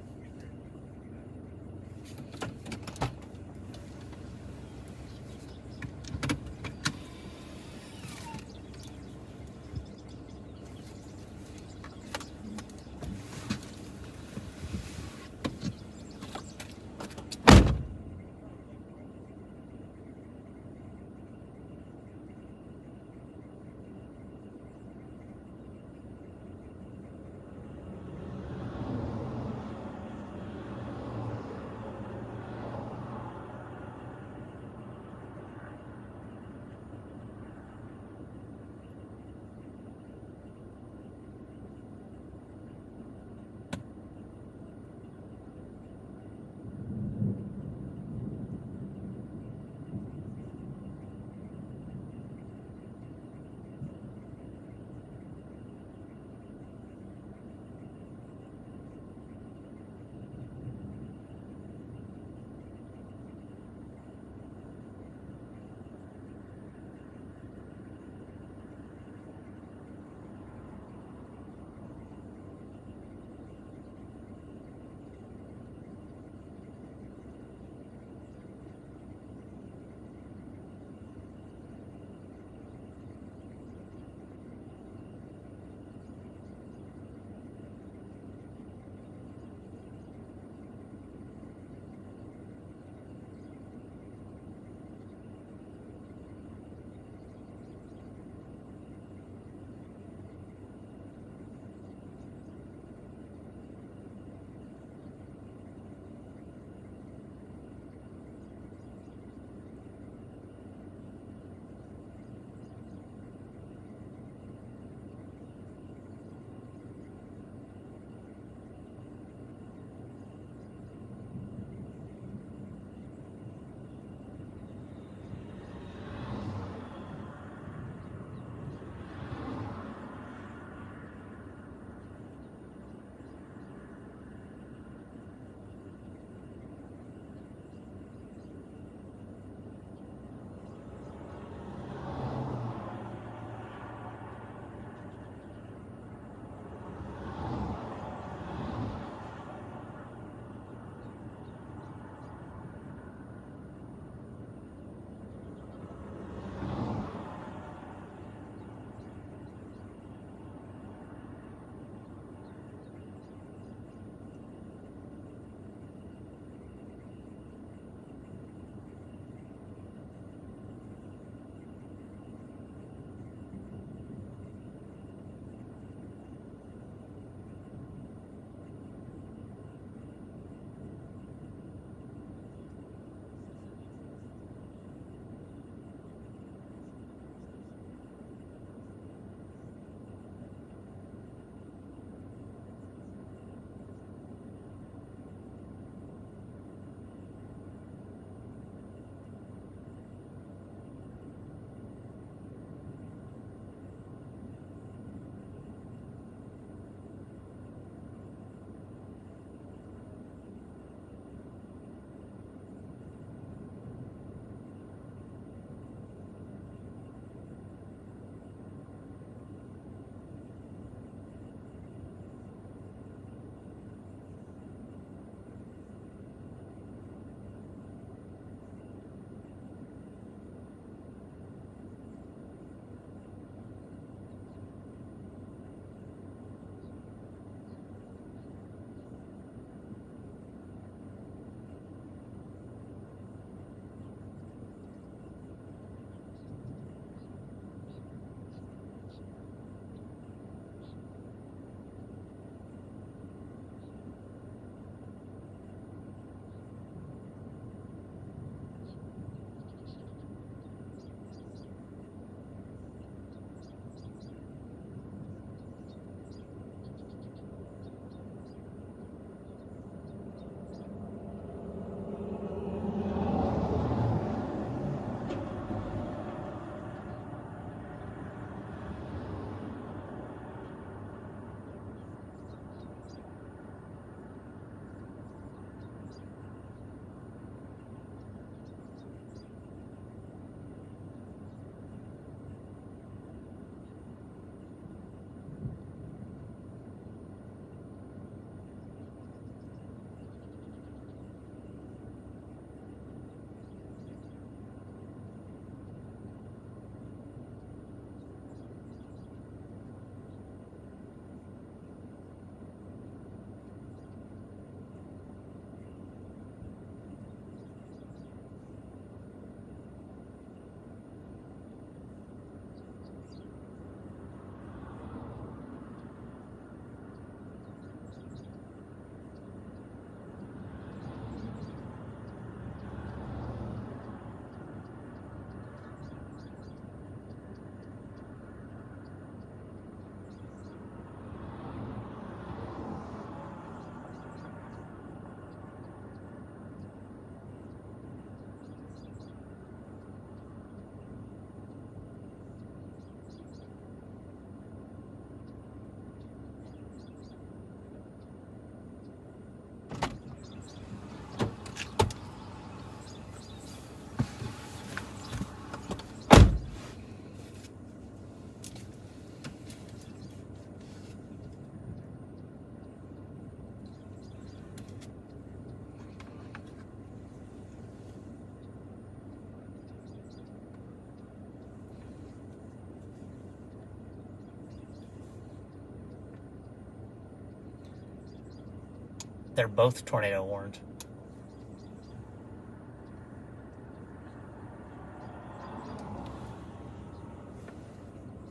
They're both tornado warned.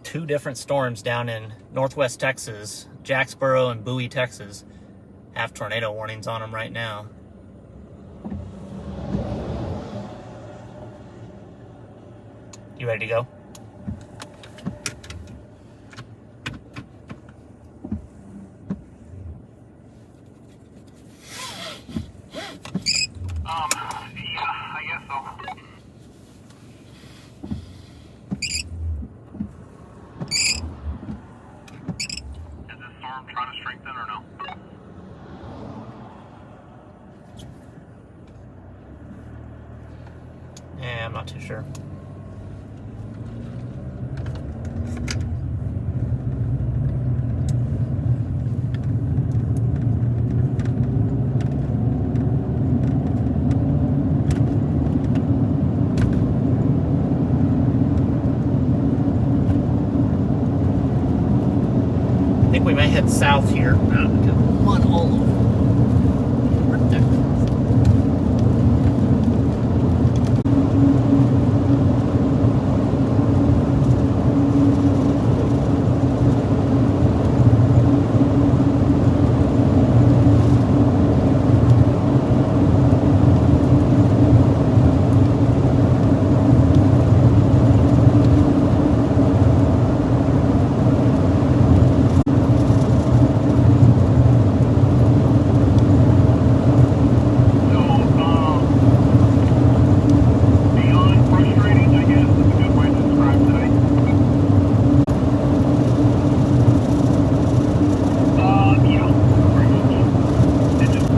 Two different storms down in northwest Texas, Jacksboro and Bowie, Texas, have tornado warnings on them right now. You ready to go? Yeah, I guess so. Is this storm trying to strengthen or no? Yeah, I'm not too sure. I think we may head south here. One all over. Where'd that come Beyond frustrating, I guess, is a good way to describe today. Yeah, pretty much. It just,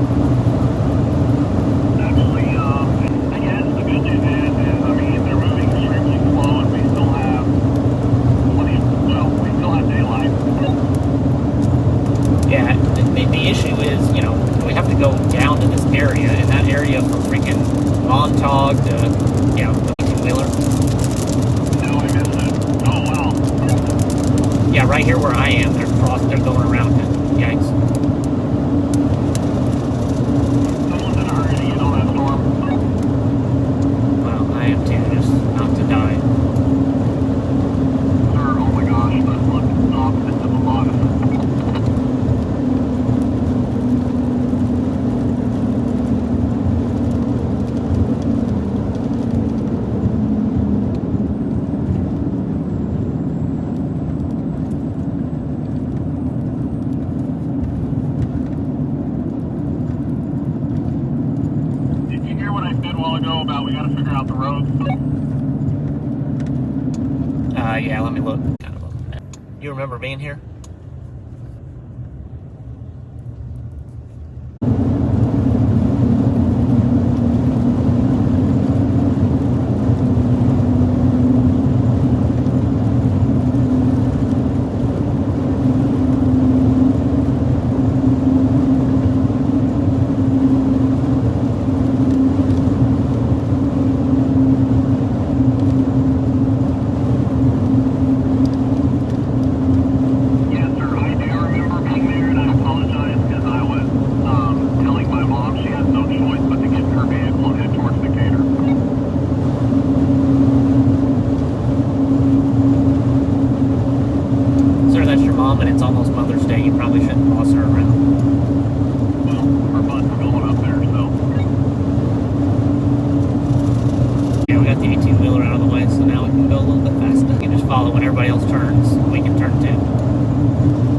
actually, I guess the good news is, I mean, they're moving extremely slow and we still have we still have daylight. Yeah, the issue is, you know, we have to go down to this area, and that area from freaking Montauk to, you know, the 18-wheeler. No, I missed it. Oh, wow. Yeah, right here where I am, they're going around it. Yikes. Someone's in a hurry to get on that storm. Well, I am too, just not to die. Sir, oh my gosh, that's the opposite of a modest. Did you hear what I said a while ago about we gotta figure out the roads? Yeah, let me look. Kind of a mess. You remember being here? Yes, sir, I do remember being there, and I apologize because I was telling my mom she has no choice but to get in her vehicle and head towards Decatur. Sir, that's your mom, and it's almost Mother's Day. You probably shouldn't boss her around. Well, her butt's going up there, so. Yeah, we got the 18-wheeler out of the way, so now we can go a little bit faster. You can just follow when everybody else turns. We can turn too.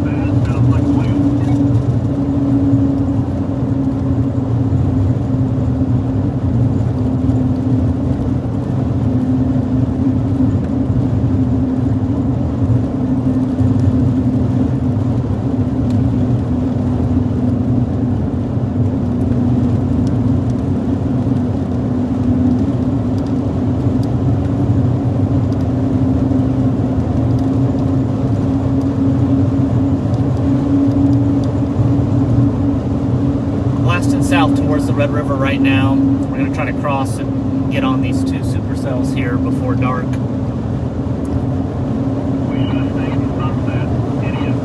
That sounds like a plan. Blasting south towards the Red River right now. We're going to try to cross and get on these two supercells here before dark. We should have stayed in sunset. Idiot.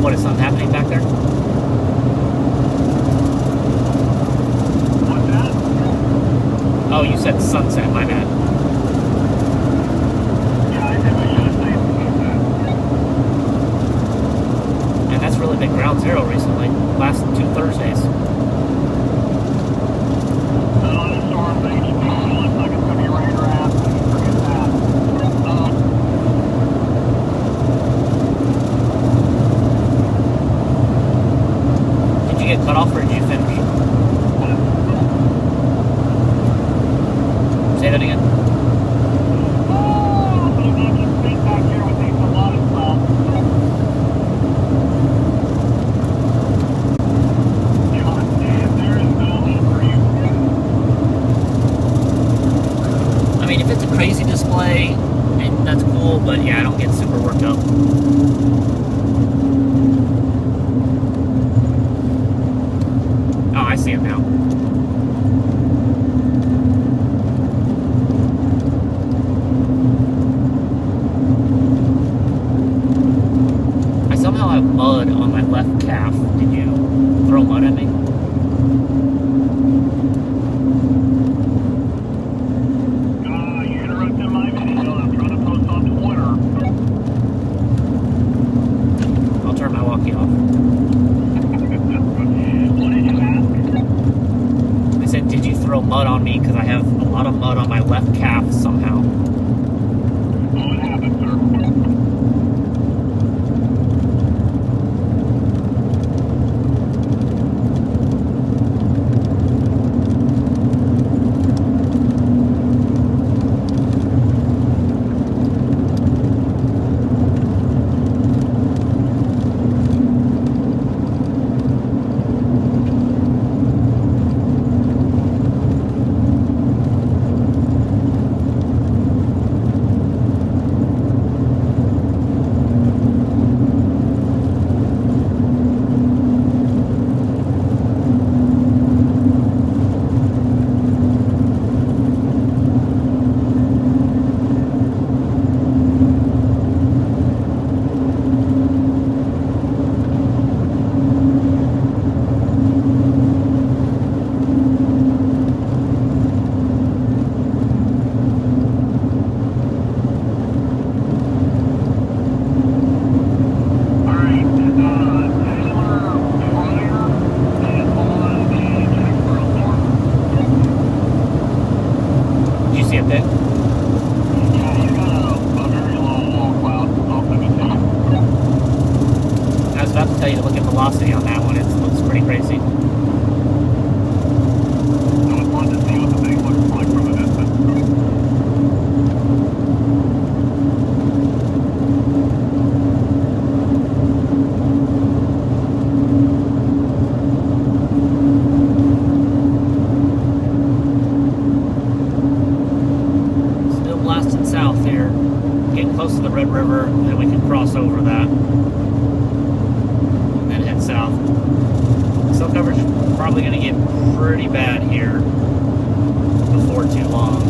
What is something happening back there? What's that? Oh, you said sunset, my bad. Yeah, I think we should have stayed sunset. And that's really been ground zero recently. Last 2 Thursdays. The storm thing looks like it's going to be rain or ass. Forget that. Did you get cut off or did you finish? Say that again. Back here with these a lot of stuff. There is no hope for you. I mean, if it's a crazy display, and that's cool, but yeah, I don't get super worked up. Oh, I see him now. I somehow have mud on my left calf. Did you throw mud at me? You interrupted my video. I'm trying to post on Twitter. I'll turn my walkie off. What did you ask? I said, did you throw mud on me? Because I have a lot of mud on my left calf somehow. Oh, it happened, sir. tell you to look at velocity on that one. It looks pretty crazy. So it's fun to see what the thing looks like from a distance. Still blasting south here. Getting close to the Red River, then we can cross over that. And then head south. Cell coverage is probably going to get pretty bad here before too long.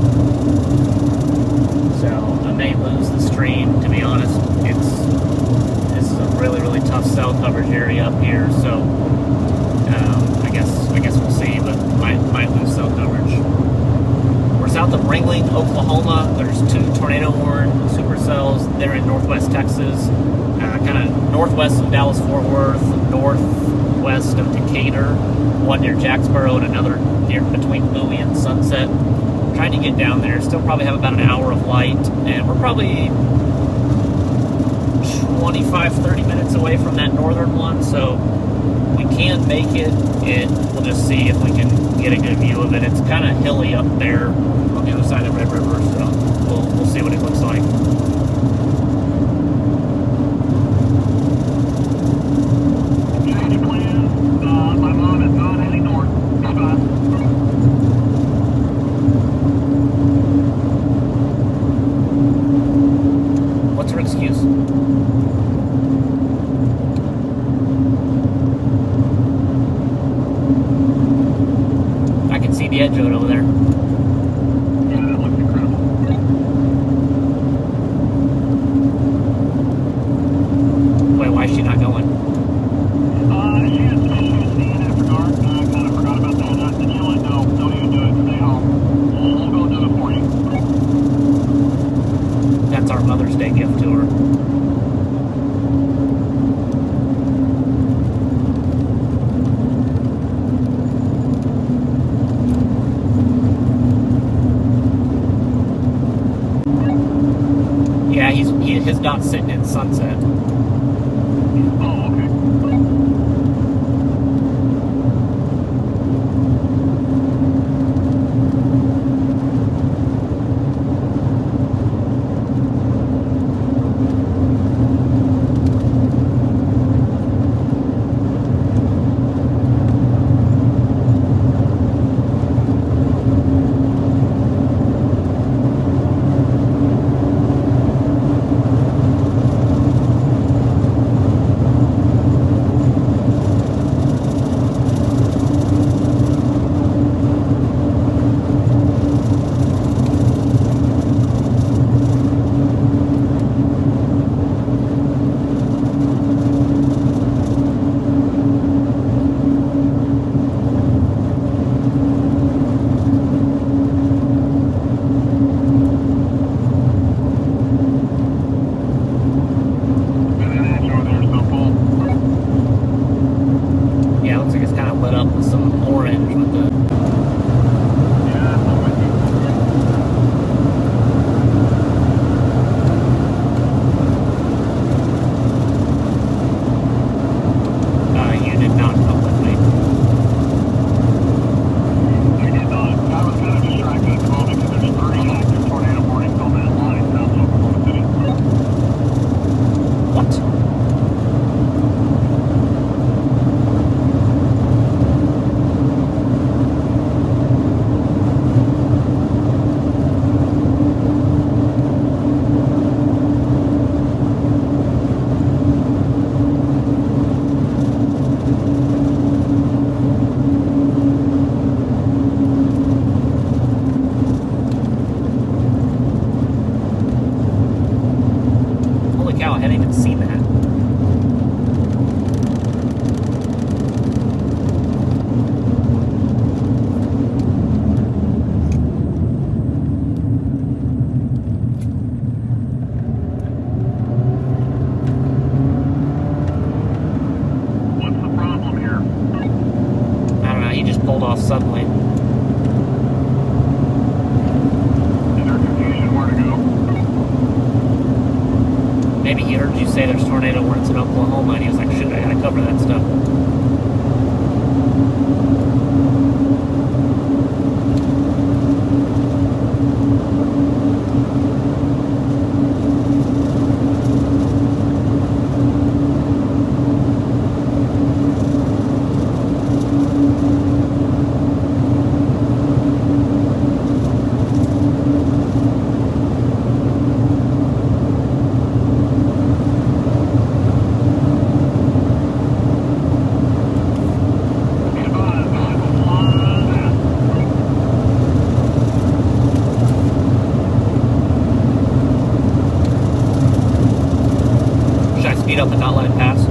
So I may lose the stream, to be honest. This is a really, really tough cell coverage area up here, so I guess we'll see, but might lose cell coverage. We're south of Ringling, Oklahoma. There's 2 tornado warned supercells. They're in northwest Texas, kind of northwest of Dallas-Fort Worth, northwest of Decatur, one near Jacksboro and another near between Bowie and Sunset. Trying to get down there. Still probably have about an hour of light, and we're probably 25-30 minutes away from that northern one, so we can make it. We'll just see if we can get a good view of it. It's kind of hilly up there on the other side of Red River, so we'll see what it looks like. Change plans. My mom is not heading north. Goodbye. What's her excuse? I can see the edge of it over there. Yeah, that looks incredible. Wait, why is she not going? sunset. Oh, okay. Yeah, it looks like it's kind of lit up with some orange with the... You did not come with me. I did not. I was kind of distracted at the moment because there's 3 active tornado warnings on that line south of Oklahoma City. What? Holy cow, I hadn't even seen that. What's the problem here? I don't know, he just pulled off suddenly. Is there confusion where to go? Maybe he heard you say there's tornado warnings in Oklahoma and he was like, shoot, I gotta cover that stuff. Should I speed up and not let him pass?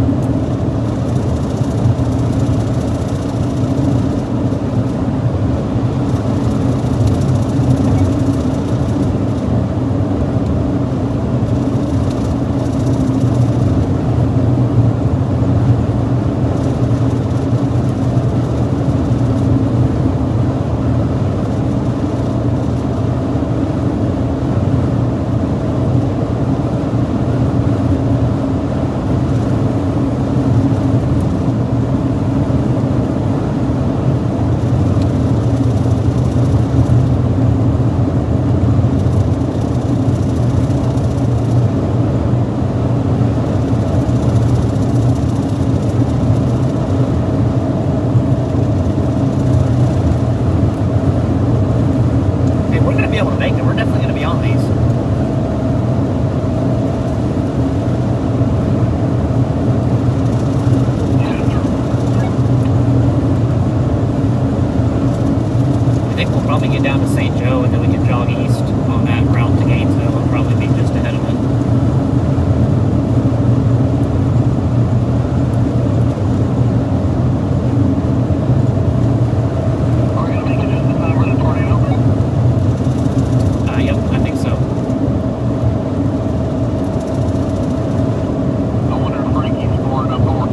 Be able to make it. We're definitely going to be on these. I think we'll probably get down to St. Joe and then we can jog east on that route to Gainesville and probably be just ahead of it. Are we going to make it just in time for the tornado? Yep, I think so. I wonder if Frankie's scored up north.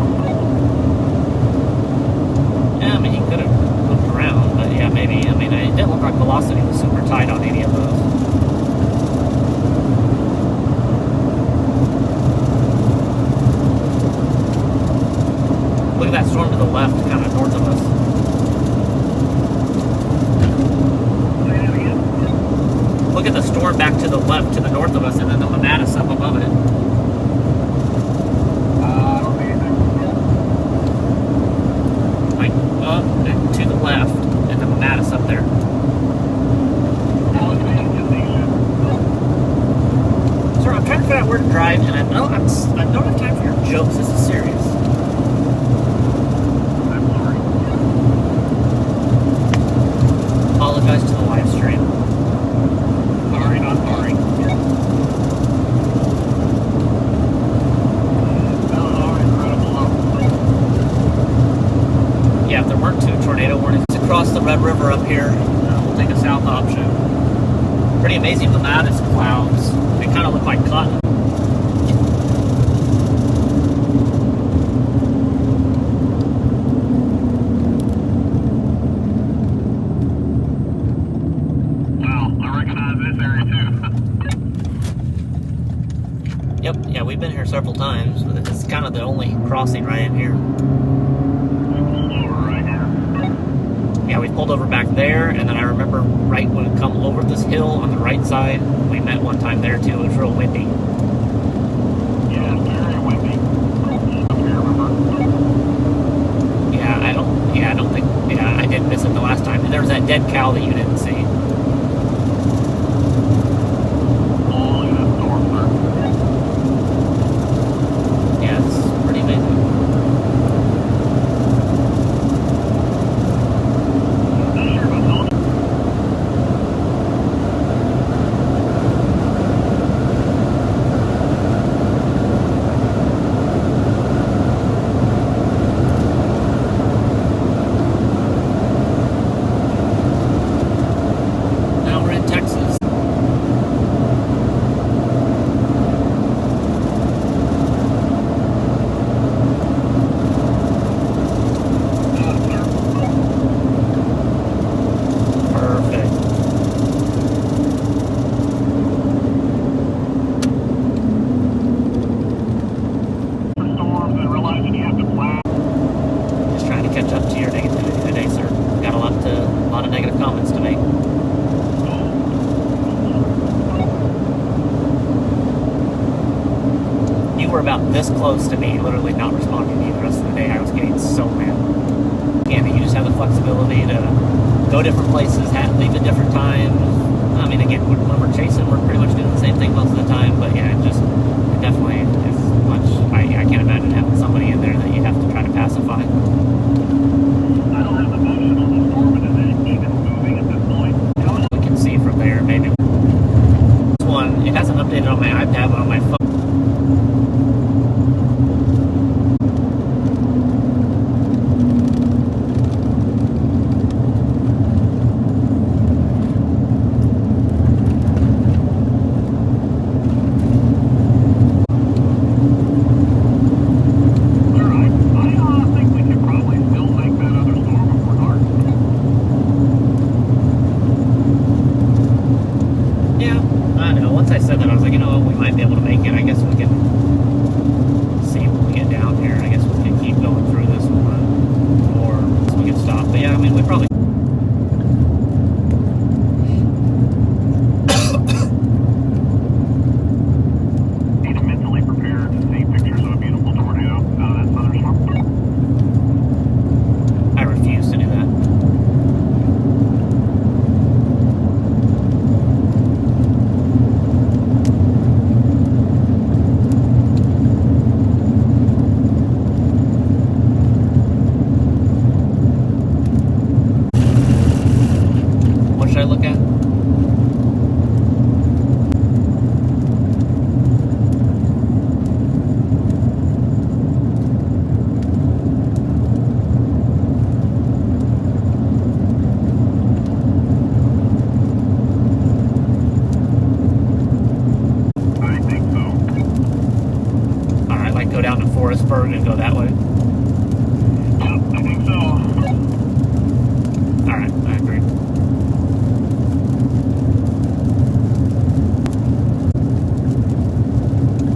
Yeah, I mean, he could have looked around, but yeah, maybe. I mean, it didn't look like velocity was super tight on the Look at that storm to the left, kind of north of us. Look at the storm back to the left, to the north of us, and then the Manatus up above it. I don't see anything. Like up and to the left, and the Manatus up there. Sir, I'm trying to figure out where to drive, and I don't have time for your jokes. This is serious. I'm sorry. Apologize to the live stream. Sorry, not sorry. That was all incredible. Yeah, if there weren't two tornado warnings across the Red River up here, we'll take a south option. Pretty amazing Manatus clouds. They kind of look like cotton. Wow, I recognize this area too. Yep, yeah, we've been here several times, but it's kind of the only crossing right in here. Slower right here. Yeah, we pulled over back there, and then I remember right when we come over this hill on the right side, we met one time there too. It was real windy. Yeah, it's very windy. Up here, remember? Yeah, I don't think, I did miss it the last time. And there was that dead cow that you didn't see. Oh, look at that storm, sir. Yeah, it's pretty amazing. Not sure about all the Now we're in Texas. Perfect. storms and realizing you have to plow. Just trying to catch up to your negativity today, sir. Got a lot of negative comments to make. You were about this close to me, literally not responding to you the rest of the day. I was getting so mad. And you just have the flexibility to go different places, leave at different times. I mean, again, when we're chasing, we're pretty much doing the same thing most of the time. But yeah, it definitely is much. I can't imagine having somebody in there that you have to try to pacify. I don't have the motion on the storm, and it ain't even moving at this point. We can see from there, maybe. This one, it hasn't updated on my iPad, but on my phone. Forestburg and go that way? Yep, I think so. Alright, I agree.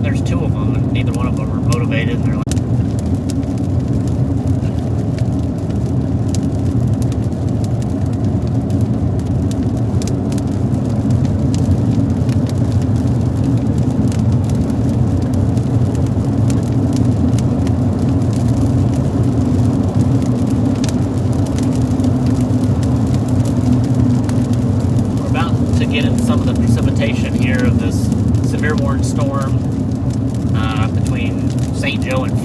There's two of them, and neither one of them are motivated. They're like,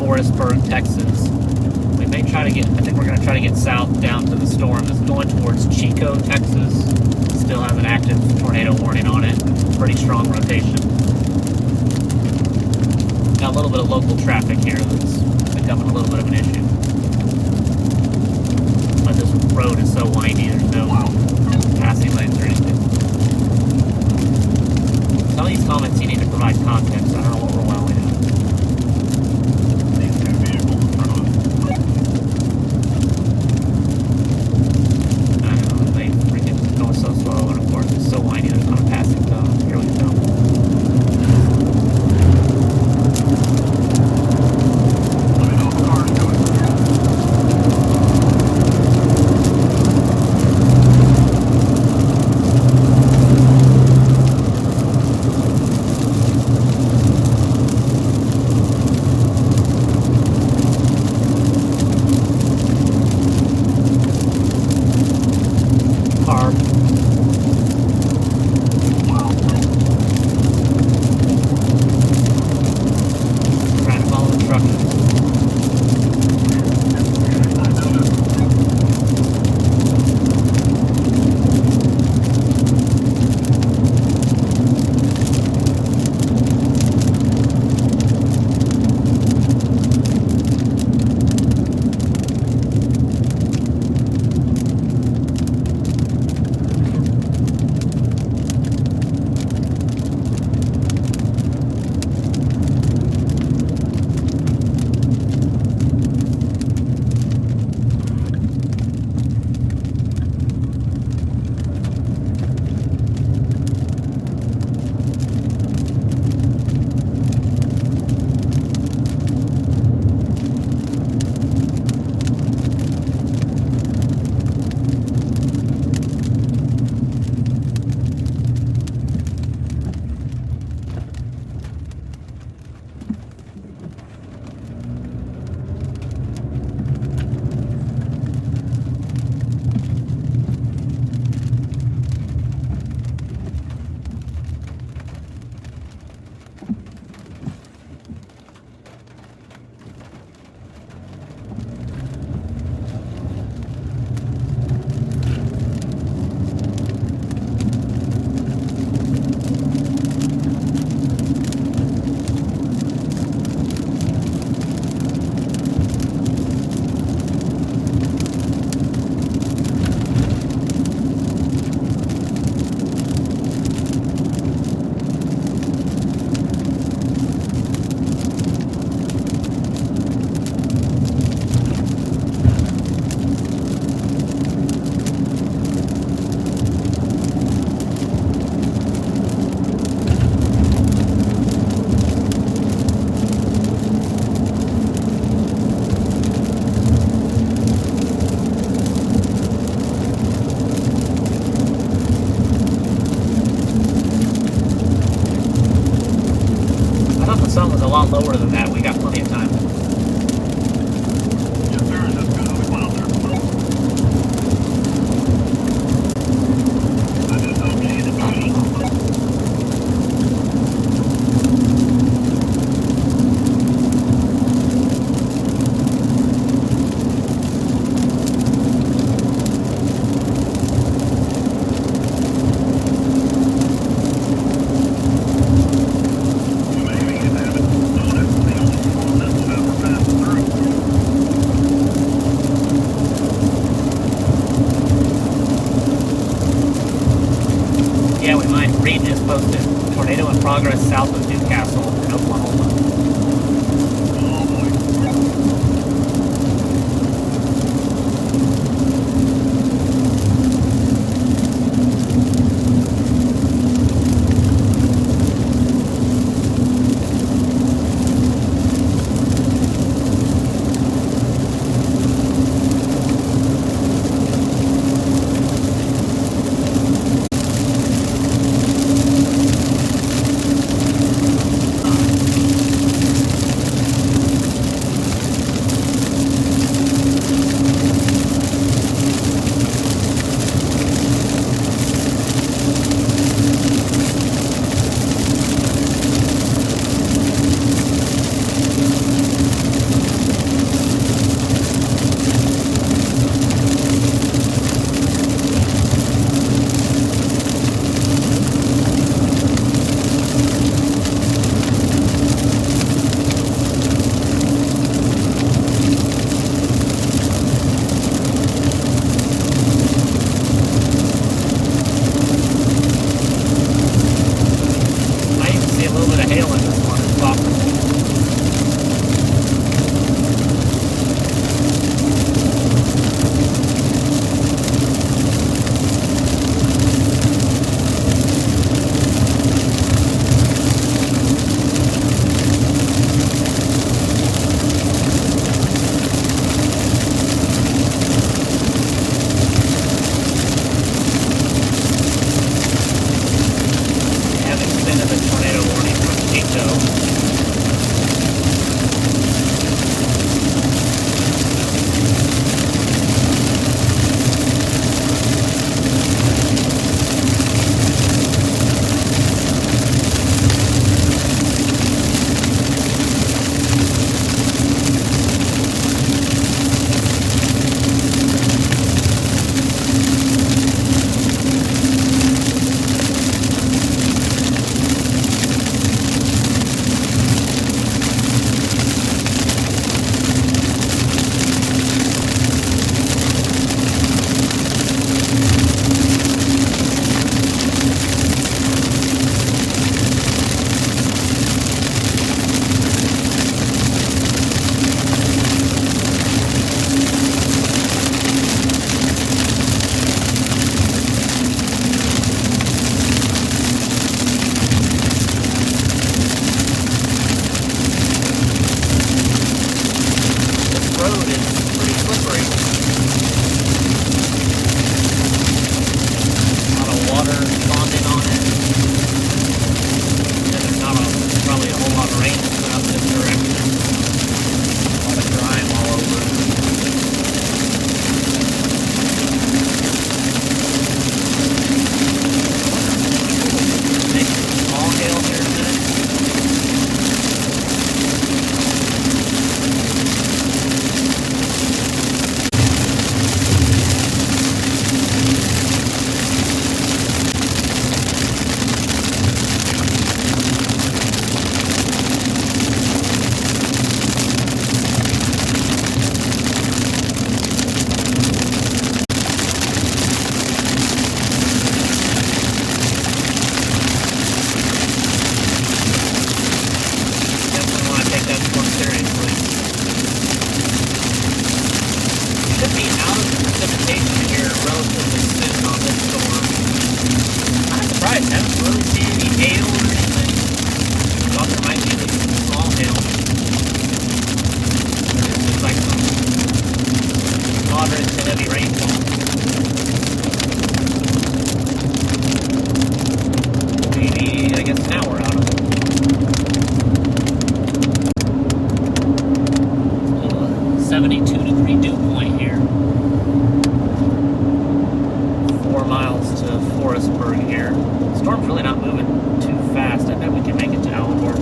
Forestburg, Texas. We may try to get, I think we're going to try to get south down to the storm that's going towards Chico, Texas. Still has an active tornado warning on it. Pretty strong rotation. Got a little bit of local traffic here that's becoming a little bit of an issue. But this road is so windy, there's no passing lanes or anything. Some of these comments you need to provide context. I don't know what we're wowing at. These two vehicles in front of us. I don't know, they freaking going so slow, and of course it's so windy, there's not a passing zone. Here we go. Let me know if the car's doing it. Car. Trying to follow the truck. I noticed. I thought the sun was a lot lower than that. We got plenty of time. Yes, sir. That's good on the cloud there. I just okayed the meeting. Maybe you haven't noticed the only storm that's ever passed through. Yeah, we might. Reed just posted tornado in progress south of Newcastle in Oklahoma. Oh boy. 72-degree dew point here. 4 miles to Forestburg here. Storm's really not moving too fast. I bet we can make it to Alvord.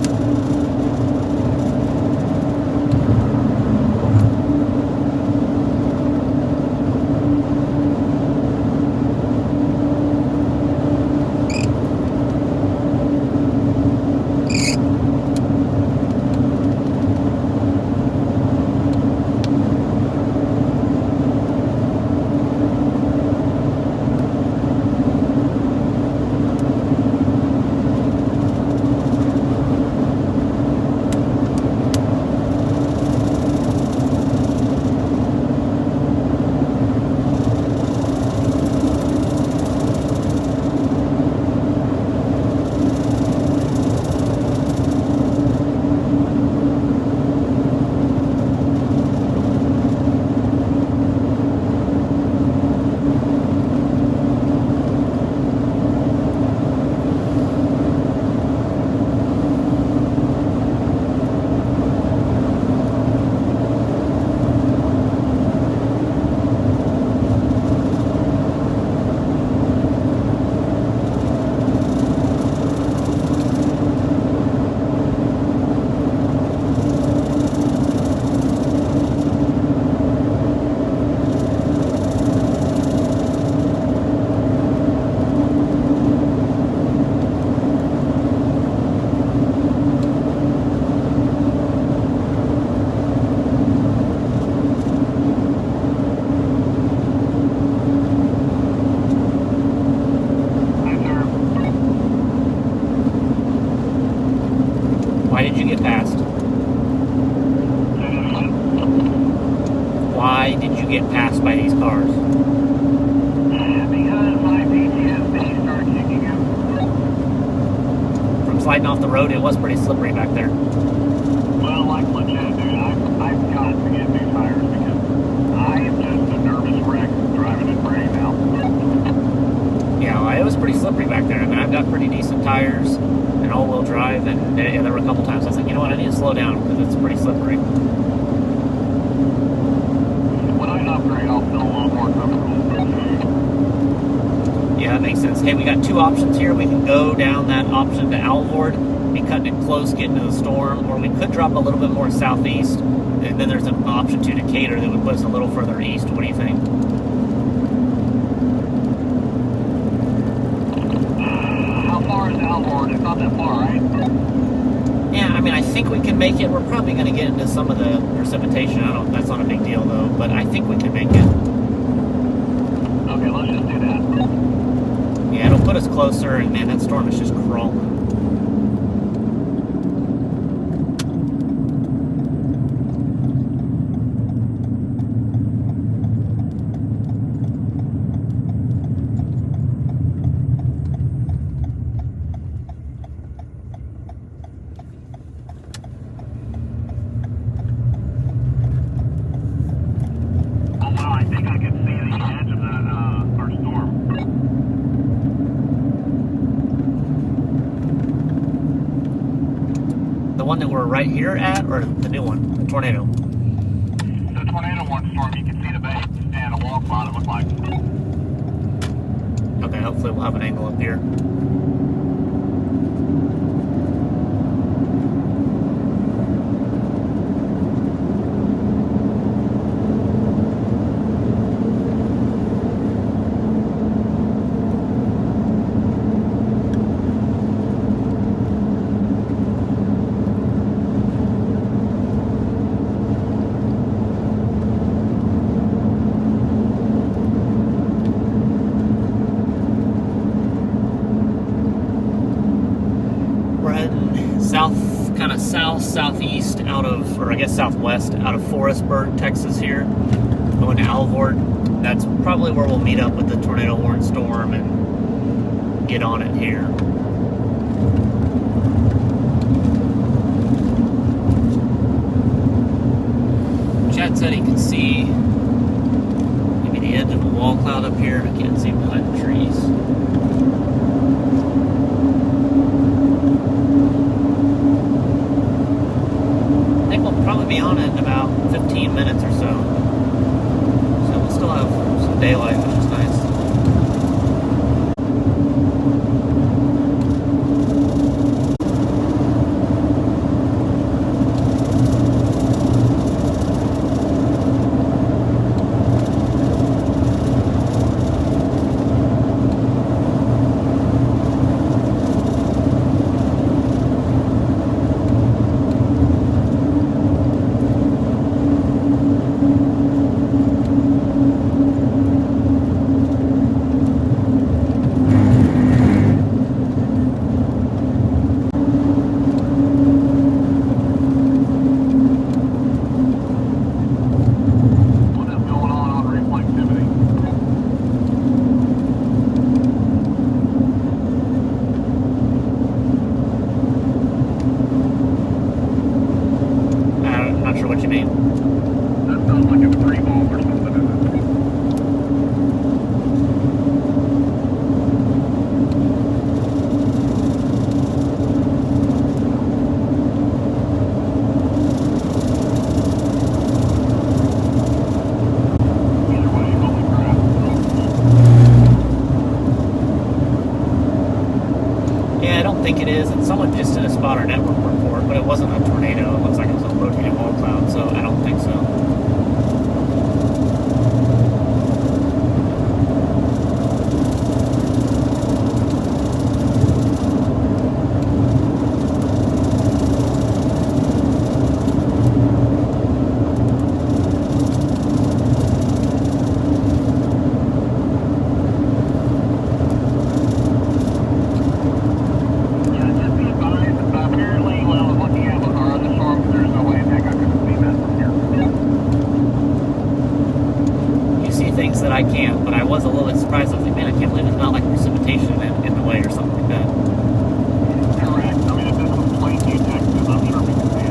Why did you get past? Why did you get passed by these cars? Because my PTSD started kicking in. From sliding off the road, it was pretty slippery back there. Well, like legit, dude, I've got to get new tires because I am just a nervous wreck driving in rain now. Yeah, well, it was pretty slippery back there. I mean, I've got pretty decent tires and all-wheel drive, and there were a couple times I was like, you know what, I need to slow down because it's pretty slippery. When I upgrade, I'll feel a lot more comfortable. Yeah, that makes sense. Hey, we got two options here. We can go down that option to Alvord, be cutting it close, getting to the storm, or we could drop a little bit more southeast, and then there's an option to Decatur that would put us a little further east. What do you think? How far is Alvord? It's not that far, right? Yeah, I mean, I think we can make it. We're probably going to get into some of the precipitation. That's not a big deal, though, but I think we can make it. Okay, let's just do that. Yeah, it'll put us closer, and man, that storm is just crawling. Oh, wow, I think I can see the edge of that, our storm. The one that we're right here at, or the new one, the tornado? The tornado warning storm, you can see the base and a wall cloud, it looks like. Okay, hopefully we'll have an angle up here. We're heading south, kind of southeast out of, or I guess southwest out of Forestburg, Texas here, going to Alvord. That's probably where we'll meet up with the tornado warning storm and get on it here. Chad said he could see maybe the edge of a wall cloud up here. I can't see behind the trees. I think think we'll probably be on it in about 15 minutes or so. So we'll still have some daylight, which is nice. What is going on reflectivity? I'm not sure what you mean. That sounds like a free ball or something, isn't it? Either way, holy crap. Yeah, I don't think it is. And someone just did a spotter network report, but it wasn't a tornado. It looks like it was a rotating wall cloud, so I don't think so. Yeah, just be advised, apparently, when I was looking at our other storms, there's no way in heck I could have seen that from here. You see things that I can't, but I was a little bit surprised. I was like, man, I can't believe there's not like precipitation in the way or something like that. Correct. I mean, if this was Plainview, Texas, I'm sure we could see it.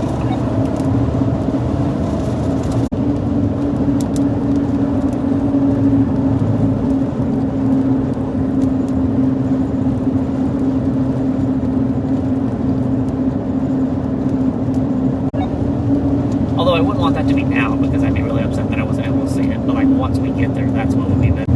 Although I wouldn't want that to be now because I'd be really upset that I wasn't able to see it. But like once we get there, that's what would be the.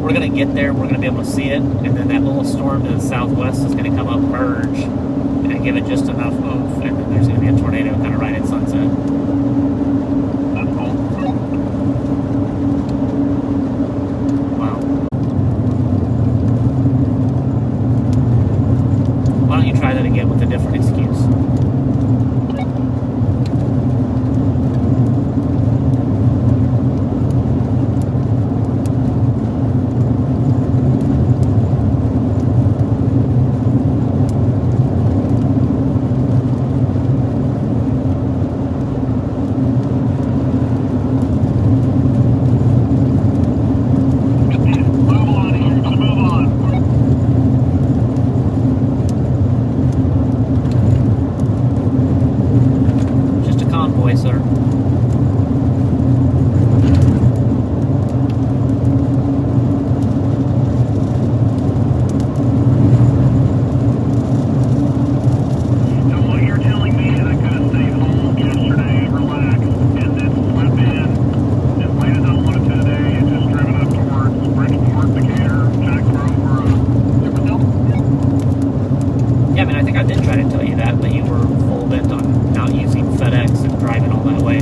We're gonna get there, we're gonna be able to see it, and then that little storm to the southwest is gonna come up, merge, and give it just enough oomph, and then there's gonna be a tornado kind of right at sunset. That's cool. Wow. Why don't you try that again with a different excuse? Move on here, just move on. Just a convoy, sir. So what you're telling me is I could have stayed home yesterday, relaxed, and then slept in as late as I wanted to today and just driven up towards Bridgeport, Decatur, Jacksboro, or Silverville? Yeah, I mean, I think I did try to tell you that, but you were full bent on not using FedEx and driving all that way.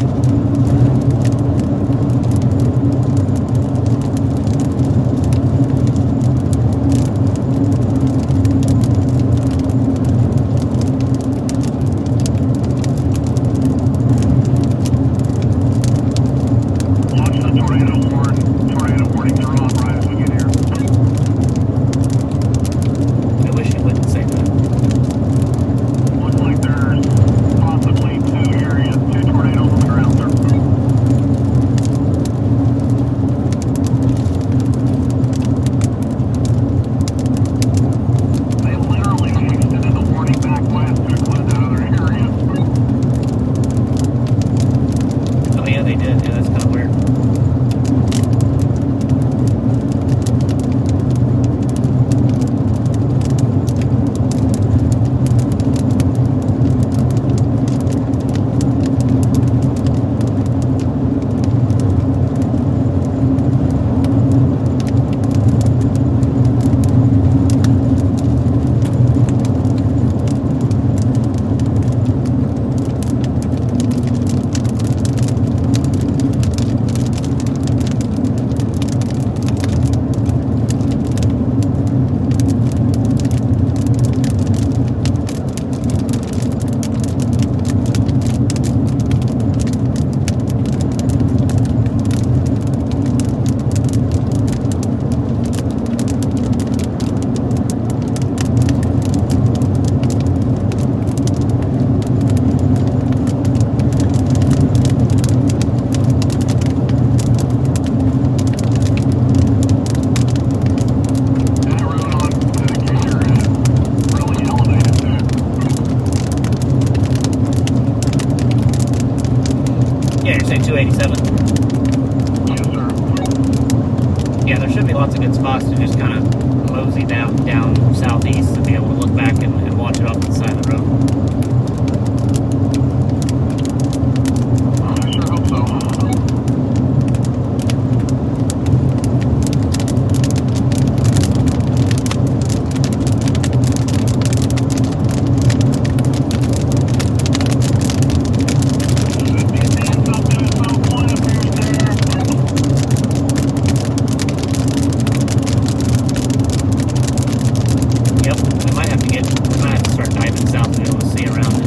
Yeah, that's kind of weird. Yeah, you're saying 287? Yes, sir. Yeah, there should be lots of good spots to just kind of mosey down southeast to be able to look back and watch it off the side of the road. I sure hope so. Yep, we might have to start diving south to be able to see around it.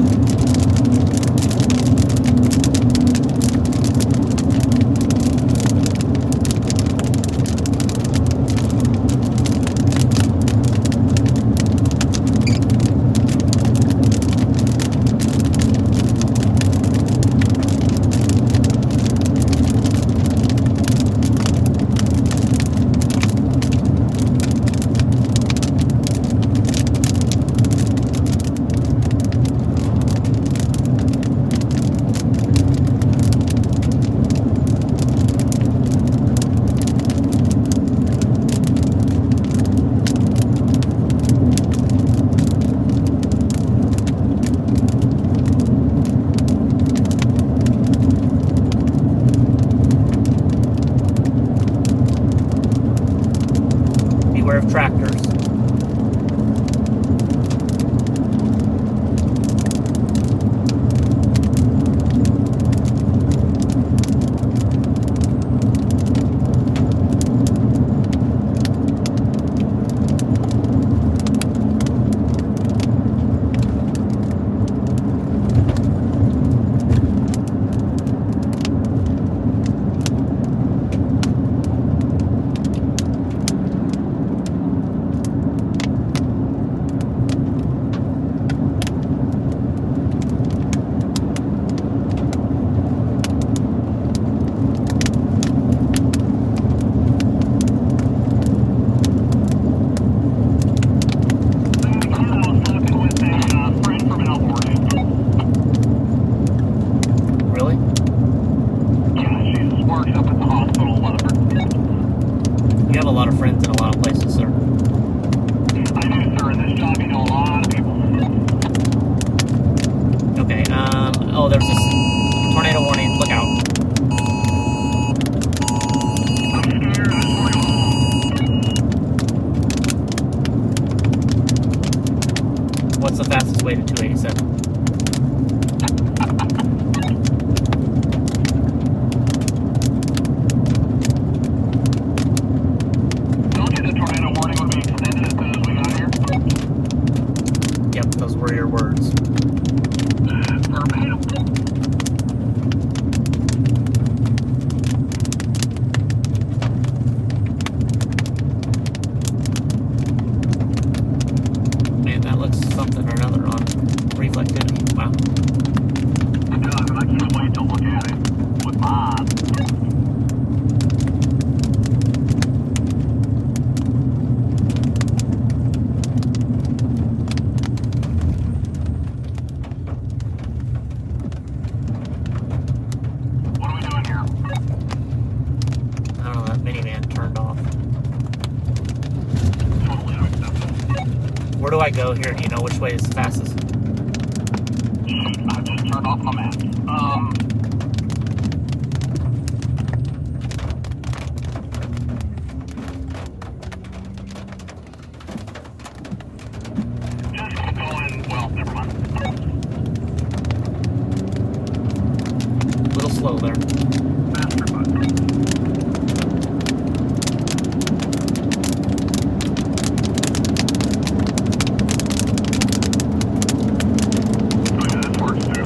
Beware of tractors. Really? Yeah, she works up at the hospital, whatever. You have a lot of friends in a lot of places, sir. I do, sir, and this job, you know a lot of people. Okay, oh, there's this tornado warning. Look out. I'm scared, I just want to go home. What's the fastest way to 287? Don't you, the tornado warning would be extended as soon as we got here? Yep, those were your words. Verbatim. do I go here? Do you know which way is the fastest? I just turned off my map. Just keep going. Well, never mind. A little slow there. Faster button. Oh yeah, this works too.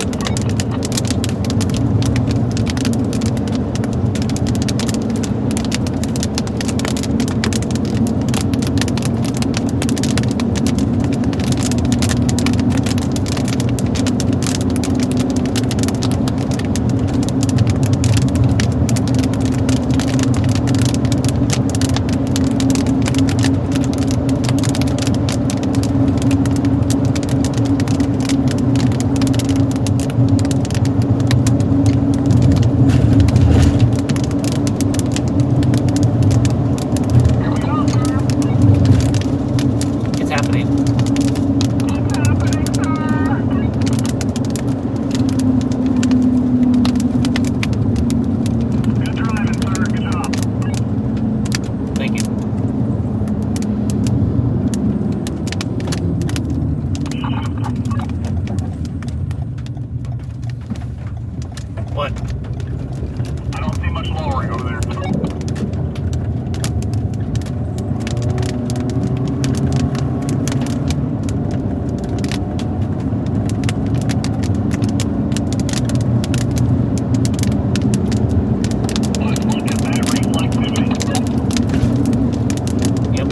Here we go, sir. It's happening. What's happening, sir? Good driving, sir. Good job. Thank you. What? I don't see much lowering over there. But look at that reflectivity. Yep.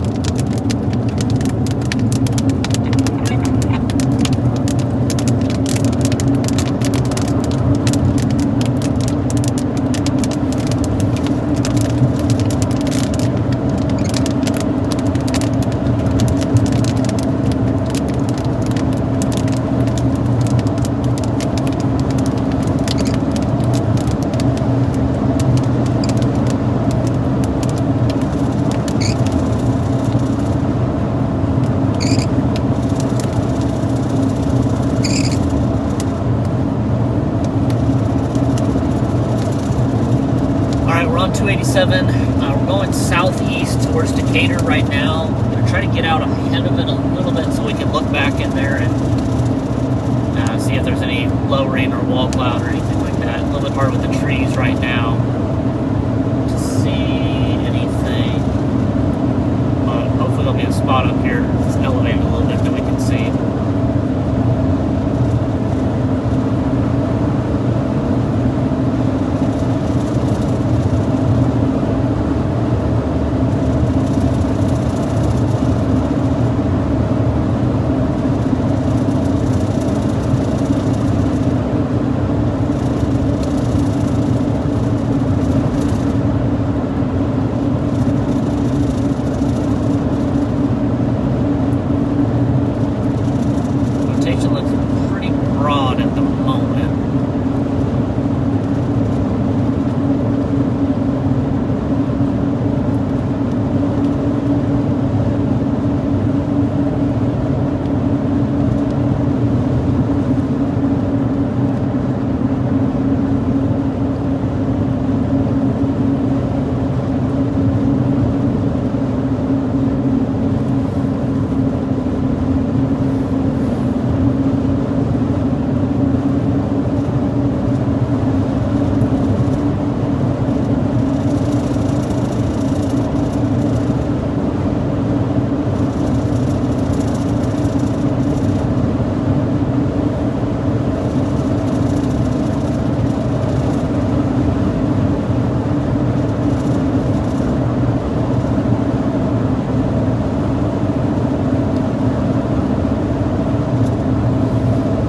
All right, we're on 287. We're going southeast towards Decatur right now. I'm gonna try to get out ahead of it a little bit so we can look back in there and see if there's any lowering or wall cloud or anything like that. A little bit hard with the trees right now to see anything, but hopefully there'll be a spot up here that's elevated a little bit that we can see. Rotation looks pretty broad at the moment.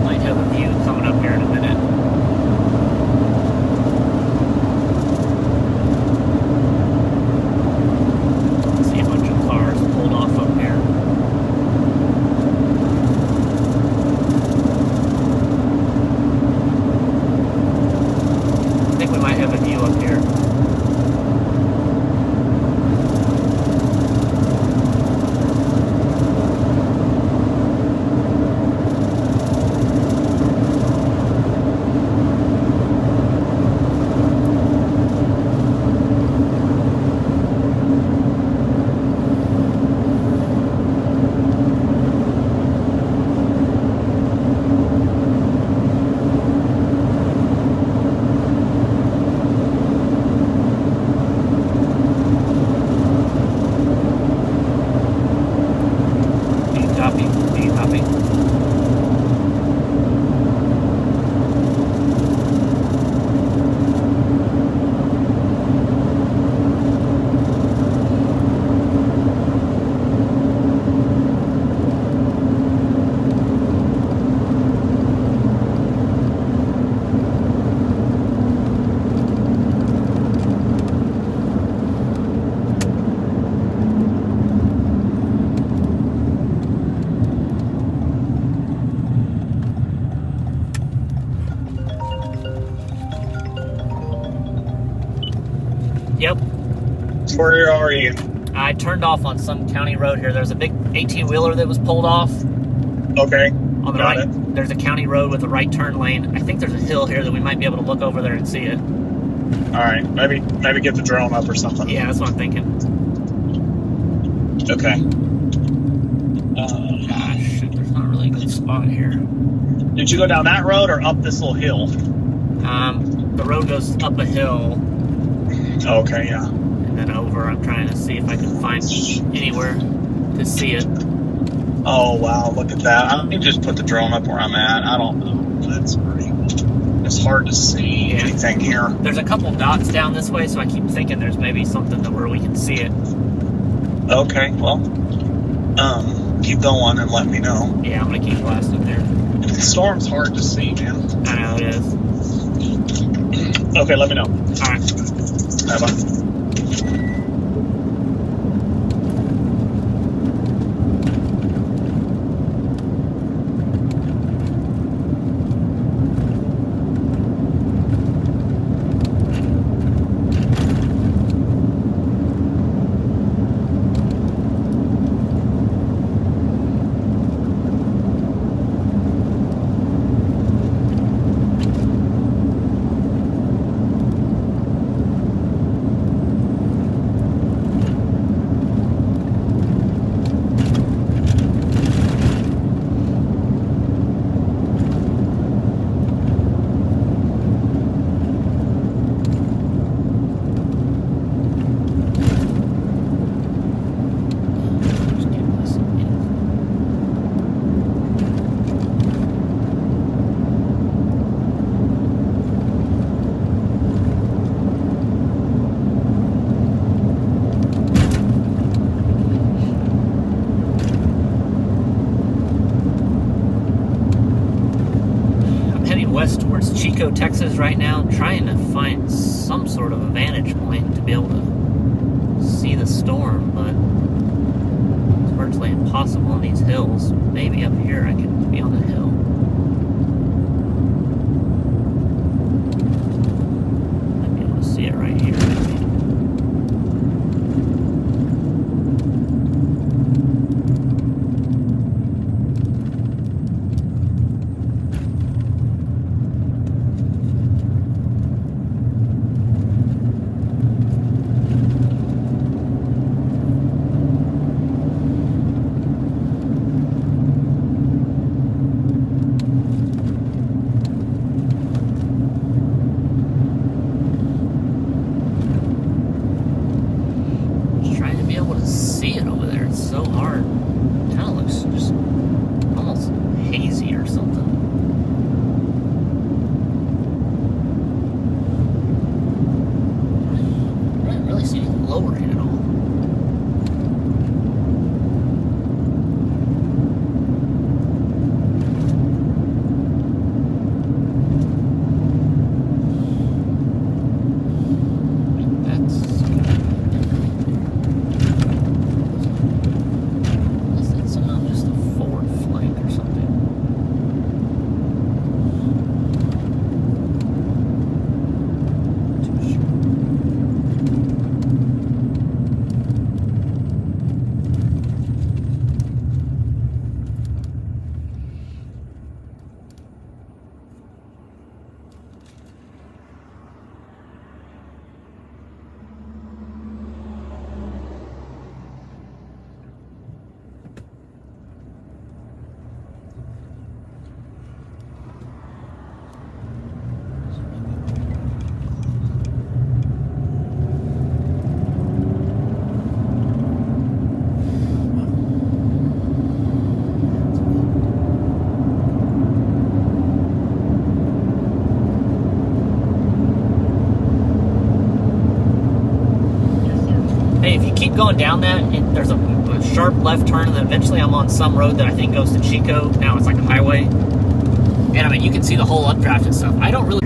Might have a view coming up here in a minute. See a bunch of cars pulled off up here. I think we might have a view up here. Yep. Where are you? I turned off on some county road here. There's a big 18-wheeler that was pulled off. Okay. On the Got right, it. there's a county road with a right turn lane. I think there's a hill here that we might be able to look over there and see it. All right. Maybe get the drone up or something. Yeah, that's what I'm thinking. Okay. Gosh, there's not really a good spot here. Did you go down that road or up this little hill? The road goes up a hill Okay, yeah. and then over. I'm trying to see if I can find anywhere to see it. Oh, wow. Look at that. Let me just put the drone up where I'm at. I don't know. It's hard to see anything here. There's a couple dots down this way, so I keep thinking there's maybe something where we can see it. Okay, well, keep going and let me know. Yeah, I'm going to keep blasting there. The storm's hard to see, man. I know it is. Okay, let me know. All right. Bye-bye. West towards Chico, Texas right now, trying to find some sort of a vantage point to be able to see the storm, but it's virtually impossible on these hills. Maybe up here I could be on the hill. Might be able to see it right here. Keep going down that, and there's a sharp left turn, and then eventually I'm on some road that I think goes to Chico. Now it's like a highway, and I mean you can see the whole updraft and stuff. I don't really.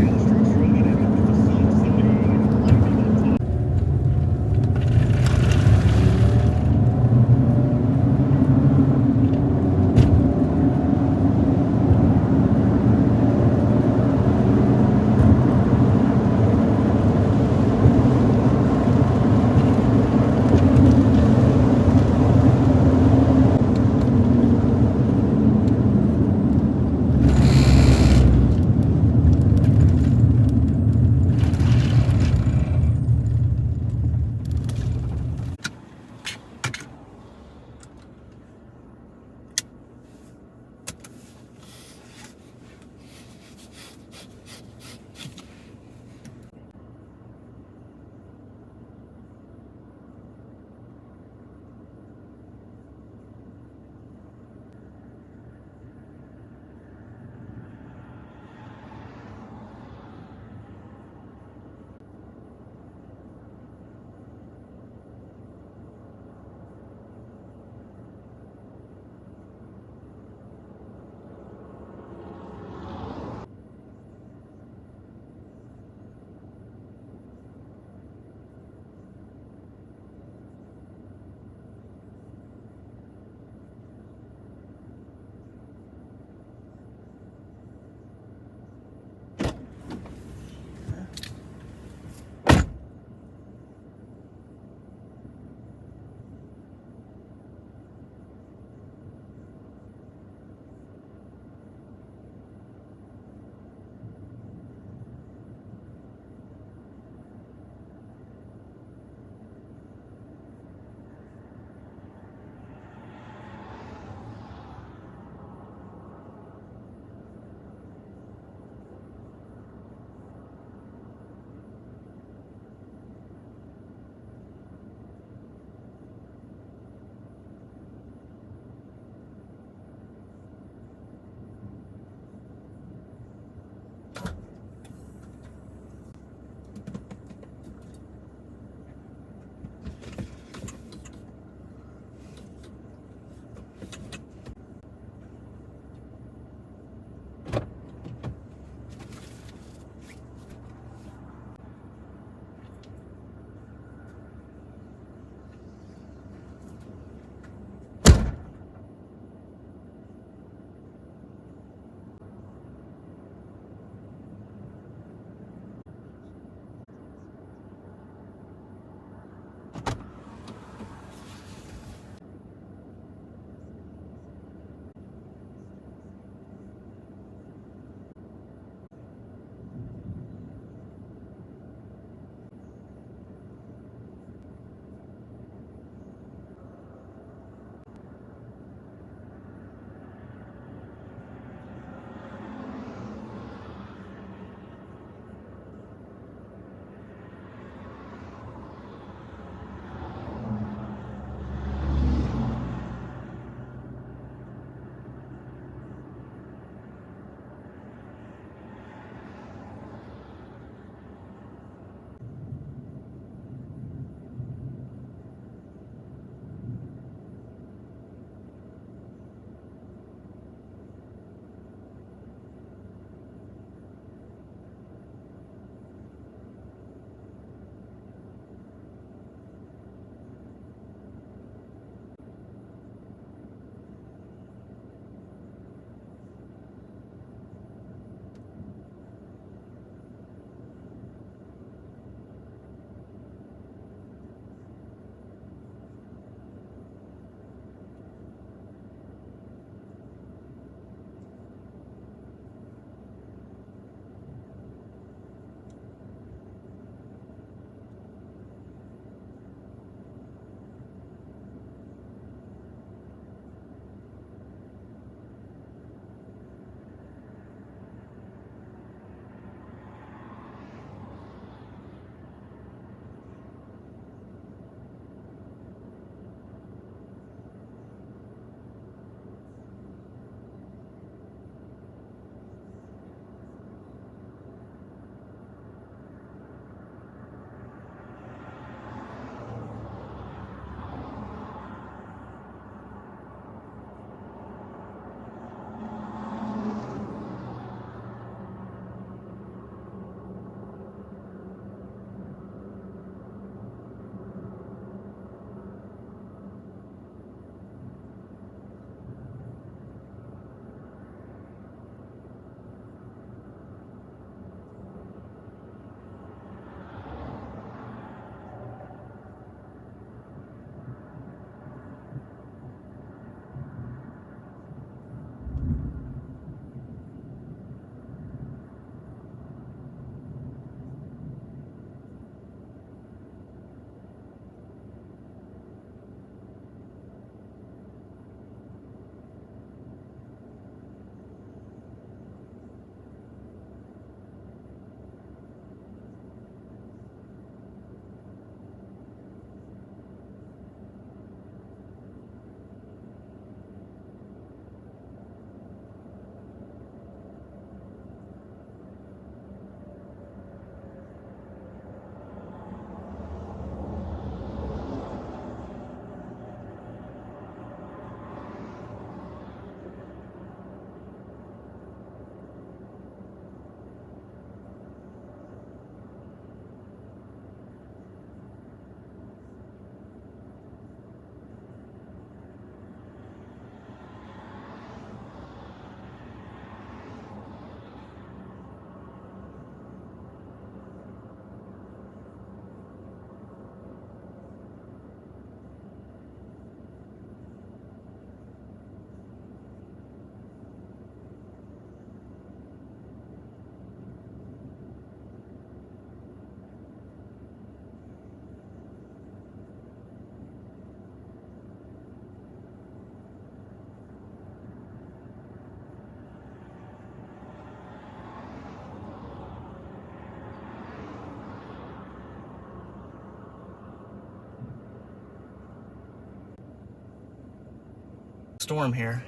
storm here.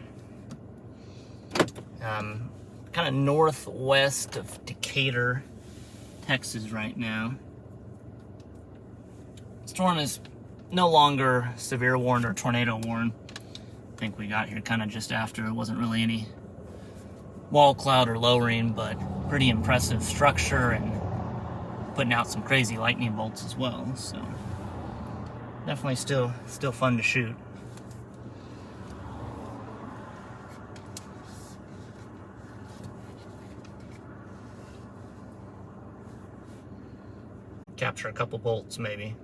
Kind of northwest of Decatur, Texas right now. Storm is no longer severe warned or tornado warned. I think we got here kind of just after. It wasn't really any wall cloud or lowering, but pretty impressive structure and putting out some crazy lightning bolts as well. So definitely still fun to shoot. Capture a couple bolts maybe.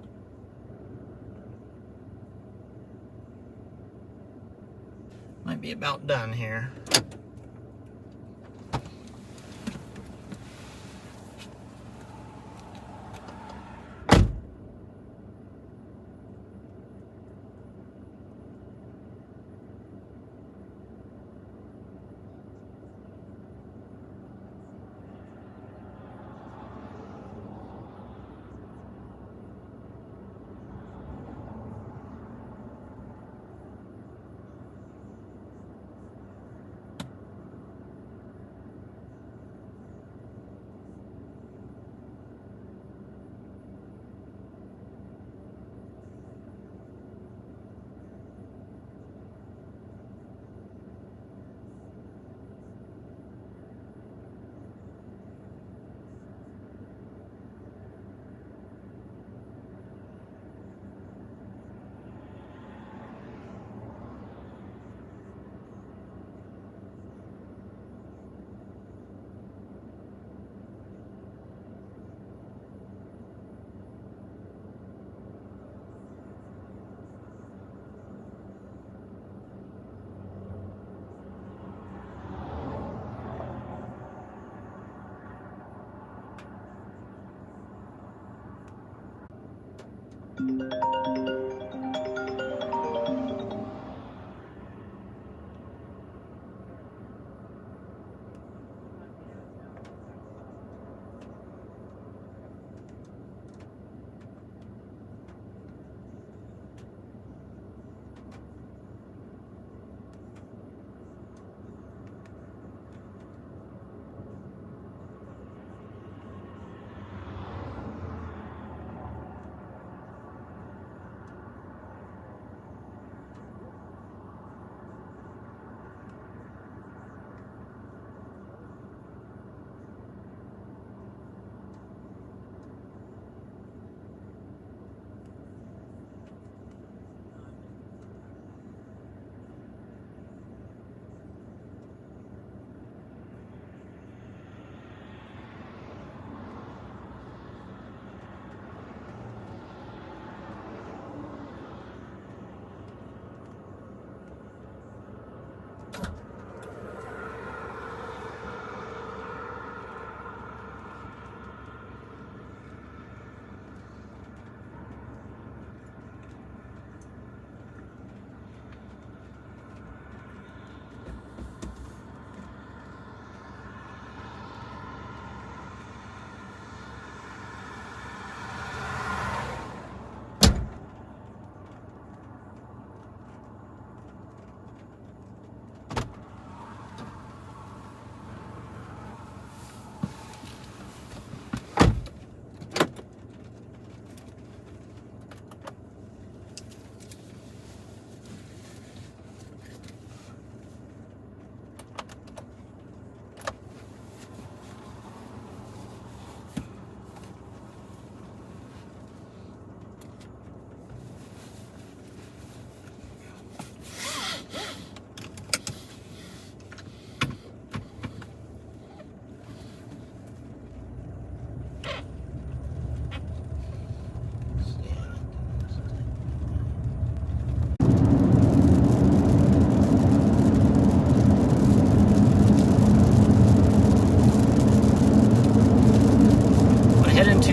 Might be about done here.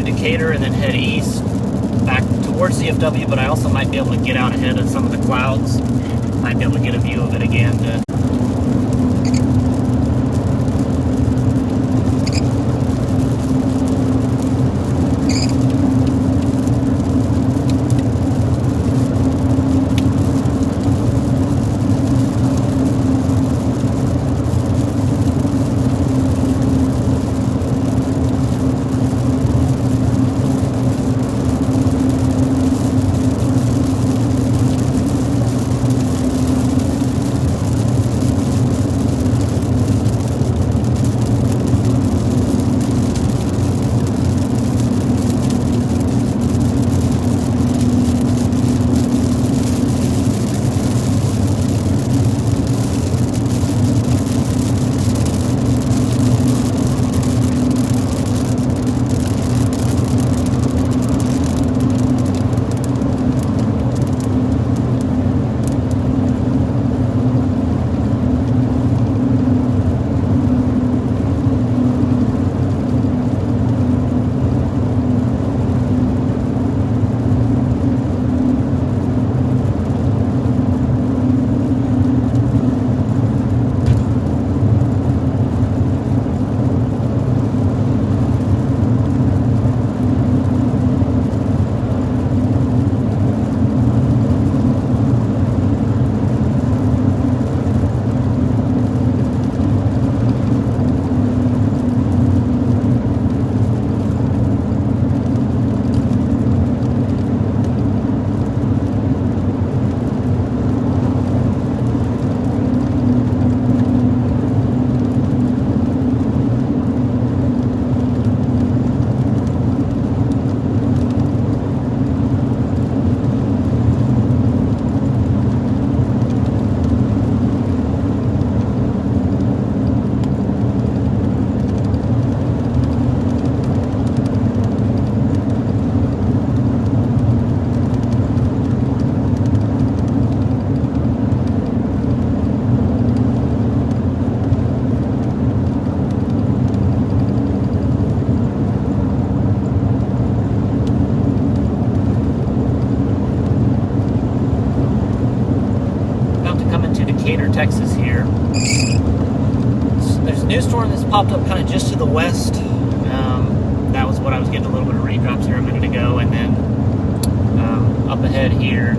Decatur and then head east back towards CFW, but I also might be able to get out ahead of some of the clouds. Might be able to get a view of it again to Texas here. There's a new storm that's popped up kind of just to the west. That was what I was getting a little bit of raindrops here a minute ago, and then up ahead here,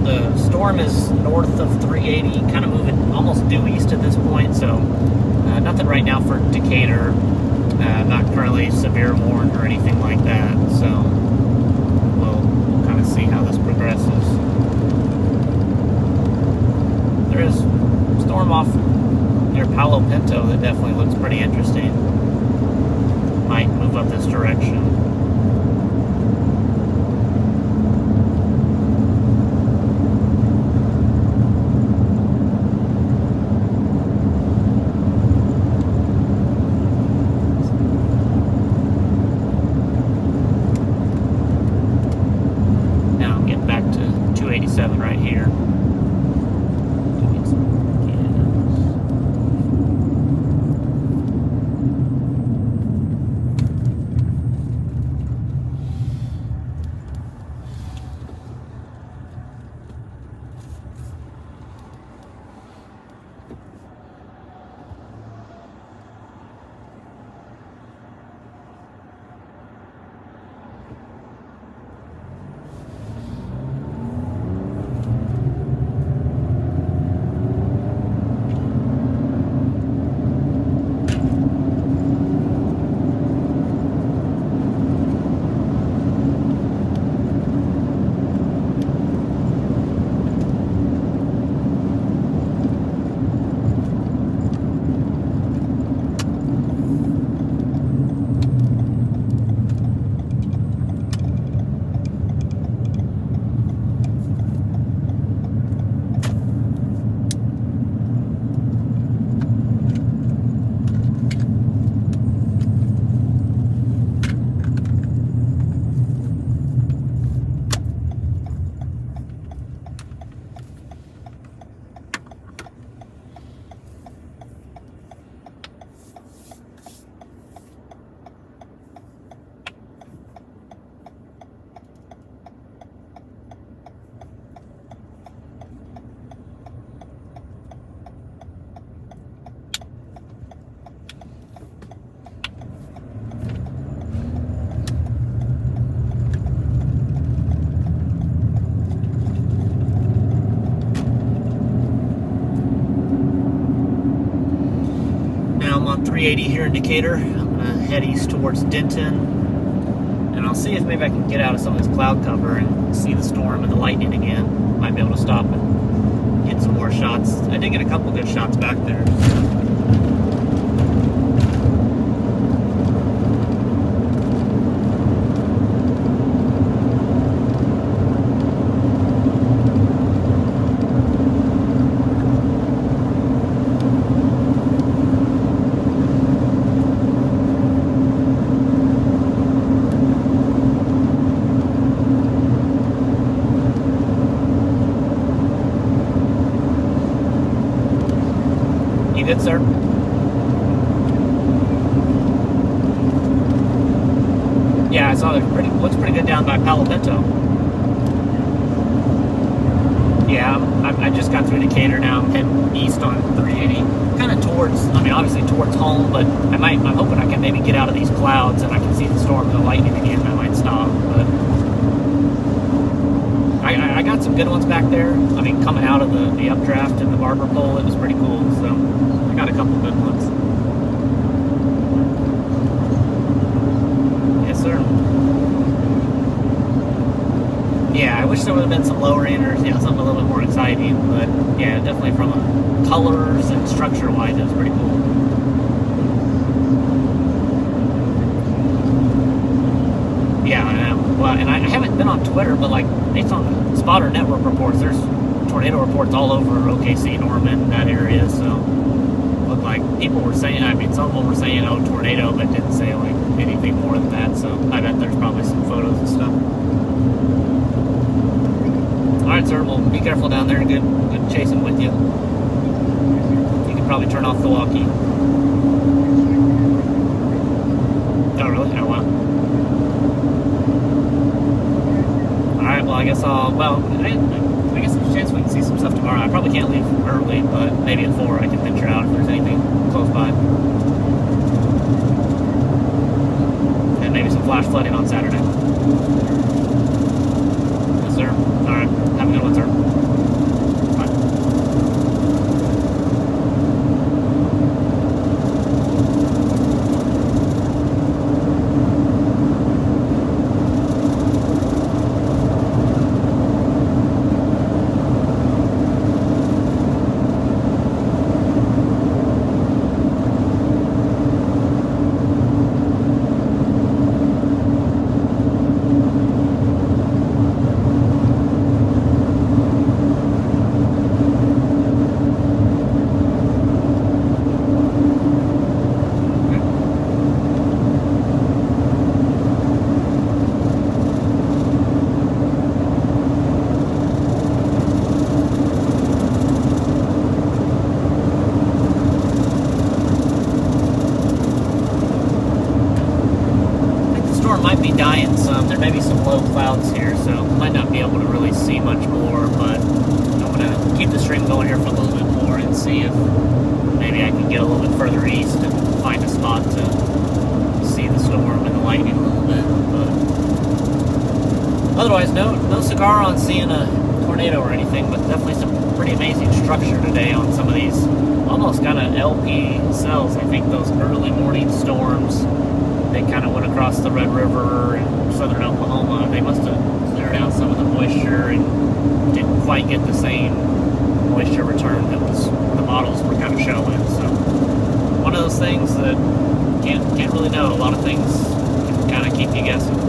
the storm is north of 380, kind of moving almost due east at this point, so nothing right now for Decatur. Not currently severe warned or anything like that, so we'll kind of see how this progresses. There is a storm off near Palo Pinto that definitely looks pretty interesting. Might move up this direction. Right here. I'm on 380 here in Decatur. I'm going to head east towards Denton, and I'll see if maybe I can get out of some of this cloud cover and see the storm and the lightning again. Might be able to stop and get some more shots. I did get a couple good shots back there. Good, sir. Yeah, I saw it. Looks pretty good down by Palo Pinto. Yeah, I just got through Decatur now. I'm heading east on 380, kind of towards. I mean, obviously towards home, but I'm hoping I can maybe get out of these clouds and I can see the storm and the lightning again. I might stop, but I got some good ones back there. I mean, coming out of the updraft and the barber pole, it was pretty cool. So. Got a couple good ones. Yes, sir. Yeah, I wish there would have been some lowriders, something a little bit more exciting, but yeah, definitely from a colors and structure-wise, it was pretty cool. Yeah, I know. Well, and I haven't been on Twitter, but like based on the Spotter Network reports, there's tornado reports all over OKC, Norman, that area, so like people were saying, I mean, some of them were saying, oh, tornado, but didn't say like anything more than that, so I bet there's probably some photos and stuff. Alright, sir, well, be careful down there. Good chasing with you. You can probably turn off the walkie. Oh, really? Oh, wow. Alright, well, I guess I guess there's a chance we can see some stuff tomorrow. I probably can't leave early, but maybe at 4 I can venture out if there's anything close by. And maybe some flash flooding on Saturday. Yes, sir. Alright. Have a good one, sir. Bye. Might be dying some. There may be some low clouds here, so might not be able to really see much more, but I'm going to keep the stream going here for a little bit more and see if maybe I can get a little bit further east and find a spot to see the storm and the lightning a little bit. But otherwise, no cigar on seeing a tornado or anything, but definitely some pretty amazing structure today on some of these almost kind of LP cells. I think those early morning storms, they kind of went across the Red River in southern Oklahoma. They must have cleared out some of the moisture and didn't quite get the same moisture return that was the models were kind of showing. So one of those things that can't really know. A lot of things can kind of keep you guessing.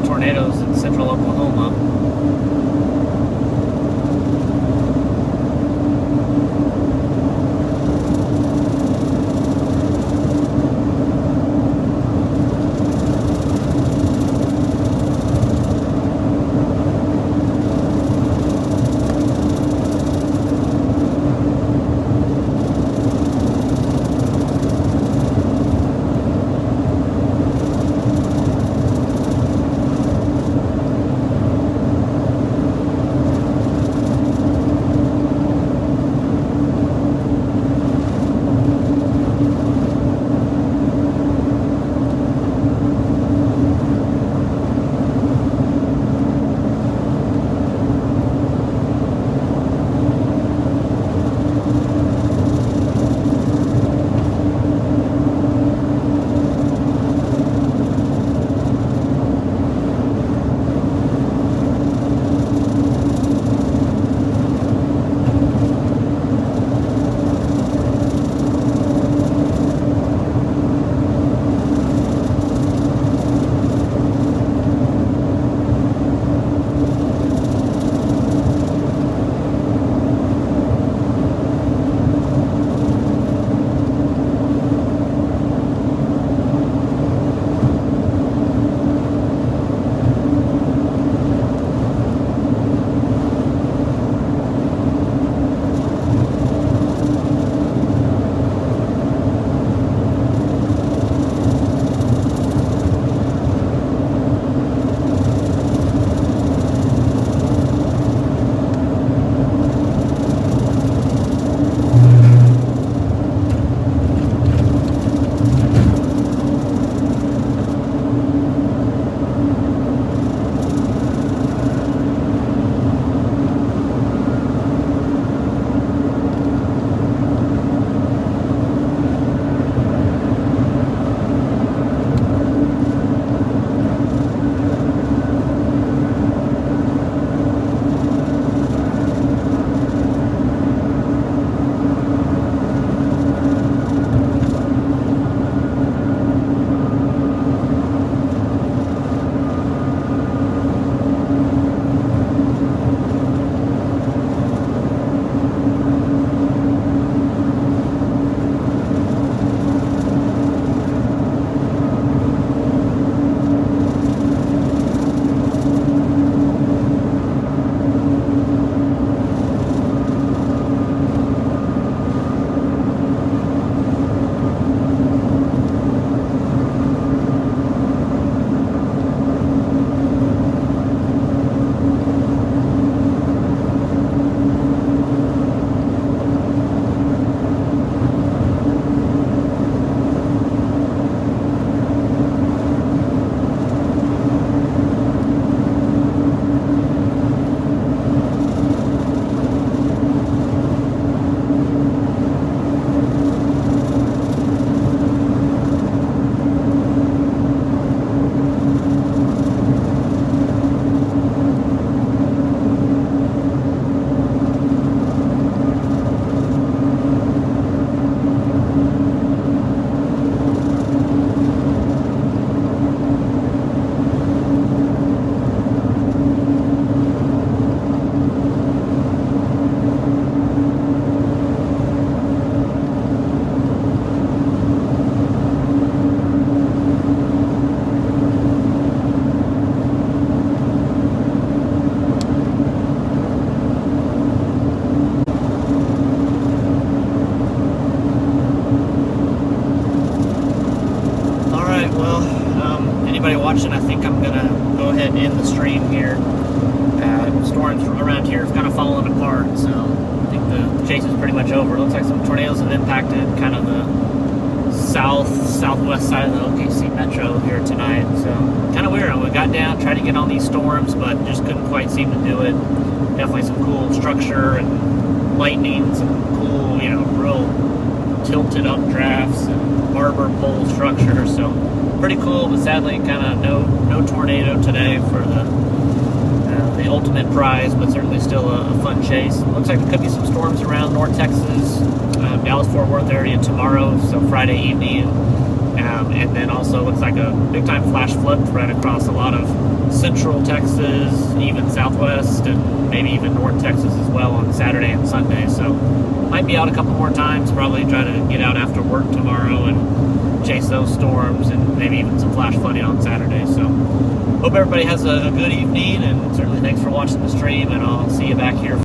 Tornadoes in central Oklahoma. watching. I think I'm gonna go ahead and end the stream here. Storms around here have kind of fallen apart, so I think the chase is pretty much over. It looks like some tornadoes have impacted kind of the southwest side of the OKC metro here tonight. So kind of weird. We got down, tried to get on these storms, but just couldn't quite seem to do it. Definitely some cool structure and lightning, some cool, you know, real tilted updrafts and arbor pole structure. So pretty cool, but sadly kind of no tornado today for the ultimate prize, but certainly still a fun chase. Looks like there could be some storms around North Texas, Dallas-Fort Worth area tomorrow, so Friday evening. And then also looks like a big-time flash flood right across a lot of central Texas, even southwest, and maybe even North Texas as well on Saturday and Sunday. So might be out a couple more times, probably try to get out after work tomorrow and chase those storms, and maybe even some flash flooding on Saturday. So hope everybody has a good evening, and certainly thanks for watching the stream, and I'll see you back here